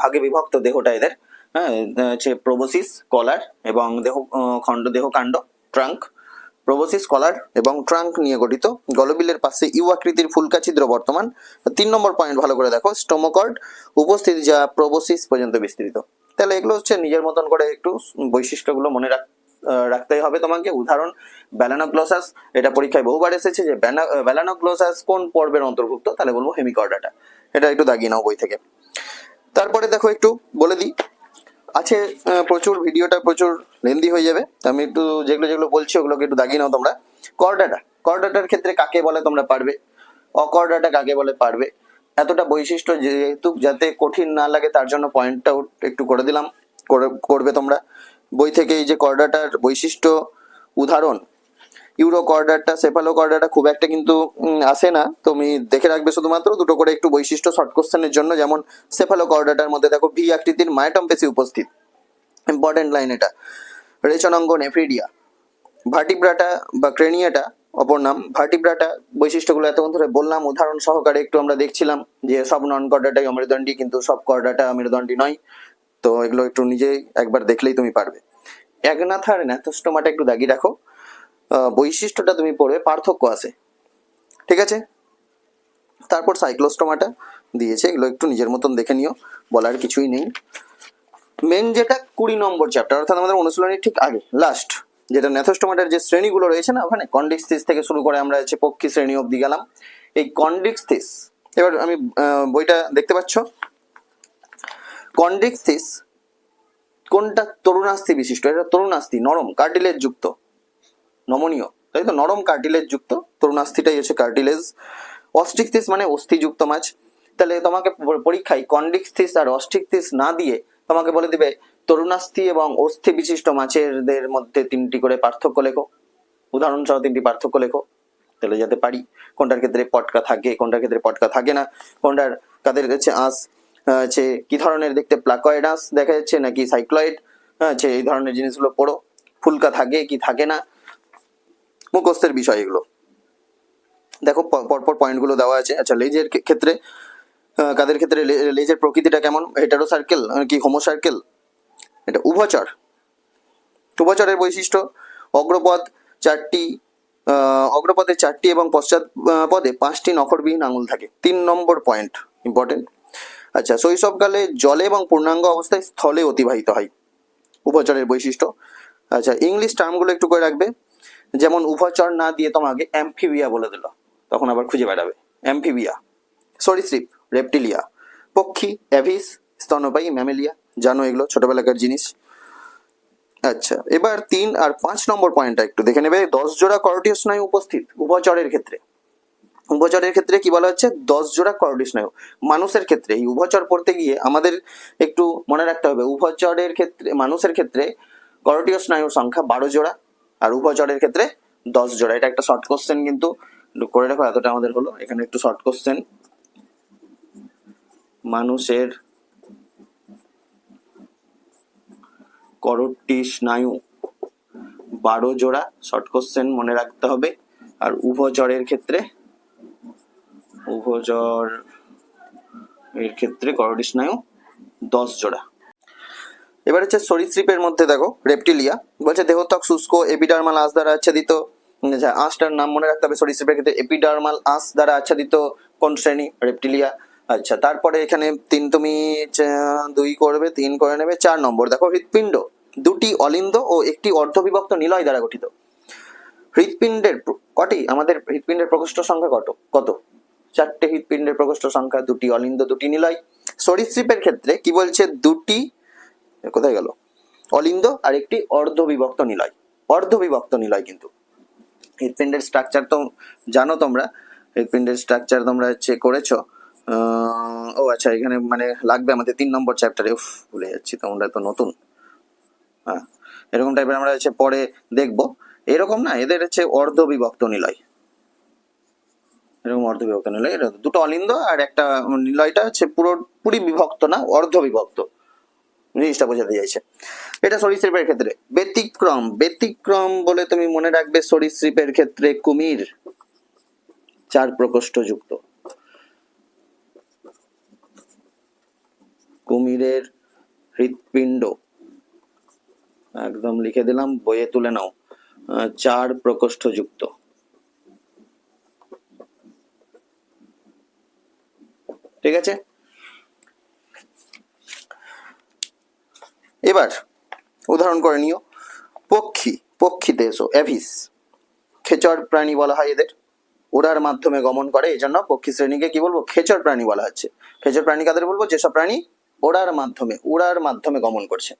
ভাগে বিভক্ত দেহটা এদের। হ্যাঁ, হচ্ছে প্রোবোসিস, কলার এবং দেহ খণ্ড, দেহ কাণ্ড, ট্রাঙ্ক। প্রোবোসিস, কলার এবং ট্রাঙ্ক নিয়ে গঠিত। গলবিলের পাশে ইউ আকৃতির ফুলকা ছিদ্র বর্তমান। 3 নম্বর পয়েন্ট ভালো করে দেখো, স্টোমোকর্ড উপস্থিতি যা প্রোবোসিস পর্যন্ত বিস্তৃত। তাহলে এগুলো হচ্ছে নিজের মতন করে একটু বৈশিষ্ট্যগুলো মনে রাখতেই হবে তোমাকে। উদাহরণ ব্যালানোগ্লোসাস, এটা পরীক্ষায় বহুবার এসেছে যে ব্যালানোগ্লোসাস কোন পর্বের অন্তর্ভুক্ত, তাহলে বলবো হেমিকর্ডাটা। এটা একটু দাগিয়ে নাও বই থেকে। তারপরে দেখো একটু বলে দিই, আছে প্রচুর, ভিডিওটা প্রচুর লেন্দি হয়ে যাবে, আমি একটু যেগুলো যেগুলো বলছি ওগুলোকে একটু দাগিয়ে নাও তোমরা। কর্ডাটা, কর্ডাটার ক্ষেত্রে কাকে বলে তোমরা পারবে, অকর্ডাটা কাকে বলে পারবে। এতটা বৈশিষ্ট্য যেহেতু যাতে কঠিন না লাগে তার জন্য পয়েন্টটা একটু করে দিলাম, করবে তোমরা বই থেকে। এই যে কর্ডাটার বৈশিষ্ট্য, উদাহরণ ইউরোকর্ডাটা, সেফালোকর্ডাটা খুব একটা কিন্তু আসে না, তুমি দেখে রাখবে শুধুমাত্র দুটো করে একটু বৈশিষ্ট্য শর্ট কোশ্চেনের জন্য। যেমন সেফালোকর্ডাটার মধ্যে দেখো ভি আকৃতির মায়োটম পেশি উপস্থিত, ইম্পর্টেন্ট লাইন এটা। রেচনাঙ্গ নেফ্রিডিয়া। ভার্টিব্রাটা বা ক্রেনিয়াটা অপর নাম। ভার্টিব্রাটা বৈশিষ্ট্যগুলো এতক্ষণ ধরে বললাম, উদাহরণ সহকারে একটু আমরা দেখছিলাম যে সব নন কর্ডাটাই অমেরুদণ্ডী, কিন্তু সব কর্ডাটা অমেরুদণ্ডী নয়। তো এগুলো একটু নিজেই একবার দেখলেই তুমি পারবে। অ্যাগনাথা আর ন্যাথোস্টোমাটা একটু দাগিয়ে রাখো, বৈশিষ্ট্যটা তুমি পড়বে, পার্থক্য আছে। ঠিক আছে, তারপর সাইক্লোস্টোমাটা দিয়েছে, এগুলো একটু নিজের মতন দেখে নিও, বলার কিছুই নেই। মেন যেটা 20 নম্বর চ্যাপ্টার, অর্থাৎ আমাদের অনুশীলনীর ঠিক আগে লাস্ট, যেটা ন্যাথোস্টোমাটার যে শ্রেণীগুলো রয়েছে না, ওখানে কন্ডিক্সিস থেকে শুরু করে আমরা হচ্ছে পক্ষী শ্রেণী অবধি গেলাম। এই কন্ডিক্সিস, এবার আমি বইটা দেখতে পাচ্ছ, কন্ডিক্সিস কোনটা তরুণাস্থি বিশিষ্ট, এটা তরুণাস্থি, নরম কার্টিলেজ যুক্ত, নমনীয়, তাই তো, নরম কার্টিলেজ যুক্ত, তরুণাস্থিটাই হচ্ছে কার্টিলেজ। অস্টিকথিস মানে অস্থিযুক্ত মাছ। তাহলে তোমাকে পরীক্ষায় কন্ডিক্সথিস আর অস্টিকথিস না দিয়ে তোমাকে বলে দিবে তরুণাস্থি এবং অস্থি বিশিষ্ট মাছেরদের মধ্যে 3টি করে পার্থক্য লেখো, উদাহরণ সহ 3টি পার্থক্য লেখো, তাহলে যাতে পারি কোনটার ক্ষেত্রে পটকা থাকে, কোনটার ক্ষেত্রে পটকা থাকে না, কোনটার কাদের কাছে আঁশ হচ্ছে কি ধরনের দেখতে, প্লাকয়েড আঁশ দেখা যাচ্ছে নাকি সাইক্লয়েড, হচ্ছে এই ধরনের জিনিসগুলো পড়ো। ফুলকা থাকে কি থাকে না, মুখস্থের বিষয় এগুলো। দেখো পরপর পয়েন্টগুলো দেওয়া আছে। আচ্ছা, লেজের ক্ষেত্রে কাদের ক্ষেত্রে লেজের প্রকৃতিটা কেমন, হেটারো সার্কেল কি হোমো সার্কেল, এটা উভচর। উভচরের বৈশিষ্ট্য, অগ্রপদ 4টি, অগ্রপদে 4টি এবং পশ্চাৎ পদে 5টি নখরবিহীন আঙুল থাকে। 3 নম্বর পয়েন্ট ইম্পর্টেন্ট। আচ্ছা, শৈশবকালে জলে এবং পূর্ণাঙ্গ অবস্থায় স্থলে অতিবাহিত হয়, উভচরের বৈশিষ্ট্য। আচ্ছা, ইংলিশ টার্মগুলো একটু করে রাখবে, যেমন উভচর না দিয়ে তোমাকে অ্যাম্ফিবিয়া বলে দিল, তখন আবার খুঁজে বেড়াবে। অ্যাম্ফিবিয়া, সরীসৃপ, রেপটিলিয়া, পক্ষী, অ্যাভিস, স্তন্যপায়ী, ম্যামেলিয়া, জানো এগুলো ছোটবেলাকার জিনিস। আচ্ছা, এবার 3 আর 5 নম্বর পয়েন্টটা একটু দেখে নেবে। 10 জোড়া করোটিয় স্নায়ু উপস্থিত উভচরের ক্ষেত্রে। উভচরের ক্ষেত্রে কি বলা হচ্ছে, 10 জোড়া করোটি স্নায়ু। মানুষের ক্ষেত্রে এই উভচর পড়তে গিয়ে আমাদের একটু মনে রাখতে হবে, উভচরের ক্ষেত্রে, মানুষের ক্ষেত্রে করোটিয় স্নায়ুর সংখ্যা 12 জোড়া, আর উভচরের ক্ষেত্রে 10 জোড়া। এটা একটা শর্ট কোশ্চেন কিন্তু করে রাখো, এতটা আমাদের হলো, এখানে একটু শর্ট কোশ্চেন। মানুষের করোটি স্নায়ু 12 জোড়া, শর্ট কোশ্চেন মনে রাখতে হবে। আর উভচরের ক্ষেত্রে করোটি স্নায়ু 10 জোড়া। এবার হচ্ছে সরীসৃপের মধ্যে দেখো রেপটিলিয়া, বলছে দেহত্বক শুষ্ক এপিডার্মাল আঁশ দ্বারা আচ্ছাদিত। আঁশটার নাম মনে রাখতে হবে, সরীসৃপের ক্ষেত্রে এপিডার্মাল আঁশ দ্বারা আচ্ছাদিত কোন শ্রেণী? রেপটিলিয়া। আচ্ছা, তারপরে এখানে 3 তুমি 2 করবে, 3 করে নেবে। 4 নম্বর দেখো হৃৎপিণ্ড 2টি অলিন্দ ও একটি অর্ধবিভক্ত নিলয় দ্বারা গঠিত। হৃৎপিণ্ডের কটি? আমাদের হৃৎপিণ্ডের প্রকোষ্ঠ সংখ্যা কত? 4টে হৃৎপিণ্ডের প্রকোষ্ঠ সংখ্যা, 2টি অলিন্দ 2টি নিলয়। সরীসৃপের ক্ষেত্রে কি বলছে? 2টি, কোথায় গেল, অলিন্দ আর একটি অর্ধবিভক্ত নিলয়। অর্ধবিভক্ত নিলয়। কিন্তু হৃৎপিণ্ডের স্ট্রাকচার তো জানো তোমরা, হৃৎপিণ্ডের স্ট্রাকচার তোমরা করেছো। ও আচ্ছা, এখানে মানে লাগবে আমাদের 3 নম্বর চ্যাপ্টারে। ভুলে যাচ্ছি, তোমরা তো নতুন। হ্যাঁ, এরকম টাইপের আমরা পরে দেখবো। এরকম না, এদের অর্ধবিভক্ত নিলয়, এরকম অর্ধবিভক্ত নিলয়। এটা 2টো অলিন্দ আর একটা নিলয়টা পুরোপুরি বিভক্ত না, অর্ধবিভক্ত। জিনিসটা বোঝাতে চাইছে। এটা সরীসৃপের ক্ষেত্রে। ব্যতিক্রম বলে তুমি মনে রাখবে সরীসৃপের ক্ষেত্রে কুমির 4 প্রকোষ্ঠ যুক্ত। কুমিরের হৃৎপিণ্ড একদম লিখে দিলাম, বইয়ে তুলে নাও, 4 প্রকোষ্ঠ যুক্ত। ঠিক আছে। এবার উদাহরণ করে নিও। পক্ষীতে এসো। অ্যাভিস খেচর প্রাণী বলা হয় এদের, ওড়ার মাধ্যমে গমন করে, এই জন্য পক্ষী শ্রেণীকে কি বলবো? খেচর প্রাণী বলা হচ্ছে। খেচর প্রাণী কাদের বলবো? যেসব প্রাণী ওড়ার মাধ্যমে গমন করছে,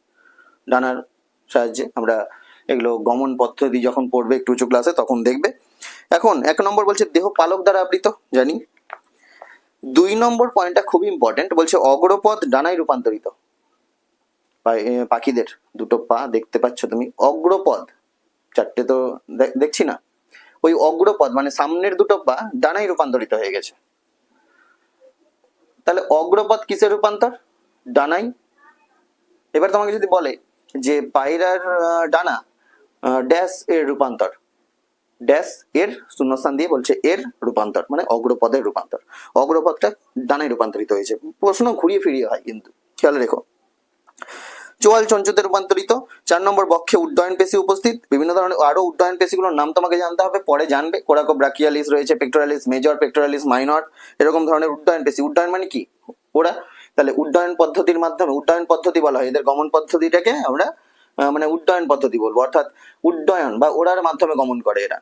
ডানার সাহায্যে। আমরা এগুলো গমন পদ্ধতি যখন পড়বে একটু উঁচু ক্লাসে তখন দেখবে। এখন 1 নম্বর বলছে দেহ পালক দ্বারা আবৃত, জানি। 2 নম্বর পয়েন্টটা খুব ইম্পর্টেন্ট, বলছে অগ্রপদ ডানায় রূপান্তরিত। পাখিদের 2টো পা দেখতে পাচ্ছ তুমি, অগ্রপদ 4টে তো দেখছি না, ওই অগ্রপদ মানে সামনের 2টো পা ডানায় রূপান্তরিত হয়ে গেছে। তাহলে অগ্রপদ কিসের রূপান্তর? ডানায়। এবার তোমাকে যদি বলে যে পায়রার ডানা ড্যাশ এর রূপান্তর, ড্যাশ এর শূন্যস্থান দিয়ে বলছে এর রূপান্তর, মানে অগ্রপদের রূপান্তর। অগ্রপদটা ডানায় রূপান্তরিত হয়েছে। প্রশ্ন ঘুরিয়ে ফিরিয়ে হয়, কিন্তু খেয়াল রেখো। চোয়াল চঞ্চুতে রূপান্তরিত। 4 নম্বর বক্ষে উড্ডয়ন পেশি উপস্থিত। বিভিন্ন ধরনের আরো উড্ডয়ন পেশিগুলোর নাম তোমাকে জানতে হবে, পরে জানবে। কোরাকোব্রাকিয়ালিস রয়েছে, পেক্টোরালিস মেজর, পেক্টোরালিস মাইনর, এরকম ধরনের উড্ডয়ন পেশি। উড্ডয়ন মানে কি? ওরা। তাহলে উড্ডয়ন পদ্ধতির মাধ্যমে, উড্ডয়ন পদ্ধতি বলা হয় এদের গমন পদ্ধতিটাকে আমরা মানে উড্ডয়ন পদ্ধতি বলবো, অর্থাৎ উড্ডয়ন বা ওড়ার মাধ্যমে গমন করে এরা,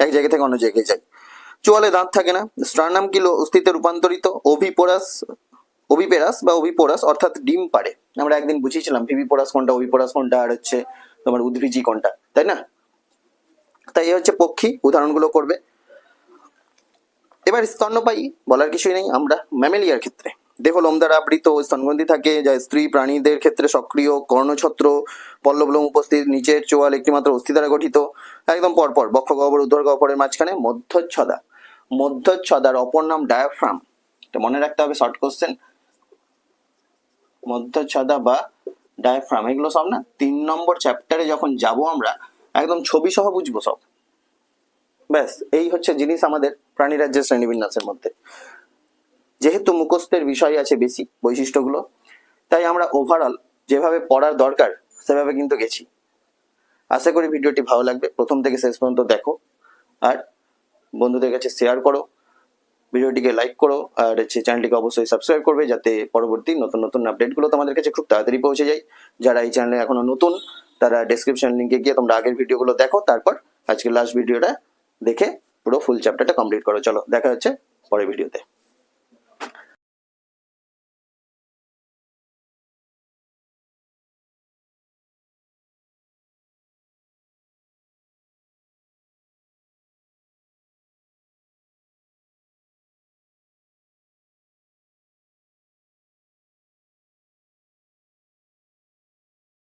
এক জায়গা থেকে অন্য জায়গায় যায়। চোয়ালে দাঁত থাকে না। স্টার্নাম কি অস্থিতে রূপান্তরিত। ওভিপেরাস বা ওভিপোরাস অর্থাৎ ডিম পাড়ে। আমরা একদিন বুঝিয়েছিলাম ভিভিপোরাস কোনটা, ওভিপোরাস কোনটা, আর তোমার উদ্ভিজি কোনটা, তাই না? তাই হচ্ছে পক্ষী, উদাহরণগুলো করবে। এবার স্তন্যপায়ী বলার কিছুই নেই। আমরা ম্যামেলিয়ার ক্ষেত্রে দেহ লোম দ্বারা আবৃত, স্তনগ্রন্থি থাকে, যা স্ত্রী প্রাণীদের ক্ষেত্রে সক্রিয়। কর্ণছত্র, পল্লবলোম উপস্থিত, নিচের চোয়াল একটি মাত্র অস্থি দ্বারা গঠিত। একদম পরপর বক্ষ গহ্বর উদ্ধর গহ্বরের মাঝখানে মধ্যচ্ছদার অপর নাম ডায়াফ্রাম। এটা মনে রাখতে হবে, শর্ট কোশ্চেন। মধ্যচ্ছদা বা ডায়াফ্রাম, এগুলো সব না 3 নম্বর চ্যাপ্টারে যখন যাব আমরা একদম ছবি সহ বুঝবো সব। ব্যাস, এই হচ্ছে জিনিস আমাদের প্রাণীরাজ্যের শ্রেণীবিন্যাসের মধ্যে। যেহেতু মুখস্থের বিষয় আছে বেশি বৈশিষ্ট্যগুলো, তাই আমরা ওভারঅল যেভাবে পড়ার দরকার সেভাবে কিন্তু গেছি। আশা করি ভিডিওটি ভালো লাগবে। প্রথম থেকে শেষ পর্যন্ত দেখো, আর বন্ধুদের কাছে শেয়ার করো, ভিডিওটিকে লাইক করো, আর চ্যানেলটিকে অবশ্যই সাবস্ক্রাইব করবে, যাতে পরবর্তী নতুন নতুন আপডেটগুলো তোমাদের কাছে খুব তাড়াতাড়ি পৌঁছে যায়। যারা এই চ্যানেলে এখনো নতুন, তারা ডেসক্রিপশন লিঙ্কে গিয়ে তোমরা আগের ভিডিওগুলো দেখো, তারপর আজকে লাস্ট ভিডিওটা দেখে পুরো ফুল চ্যাপ্টারটা কমপ্লিট করো। চলো, দেখা হচ্ছে পরের ভিডিওতে।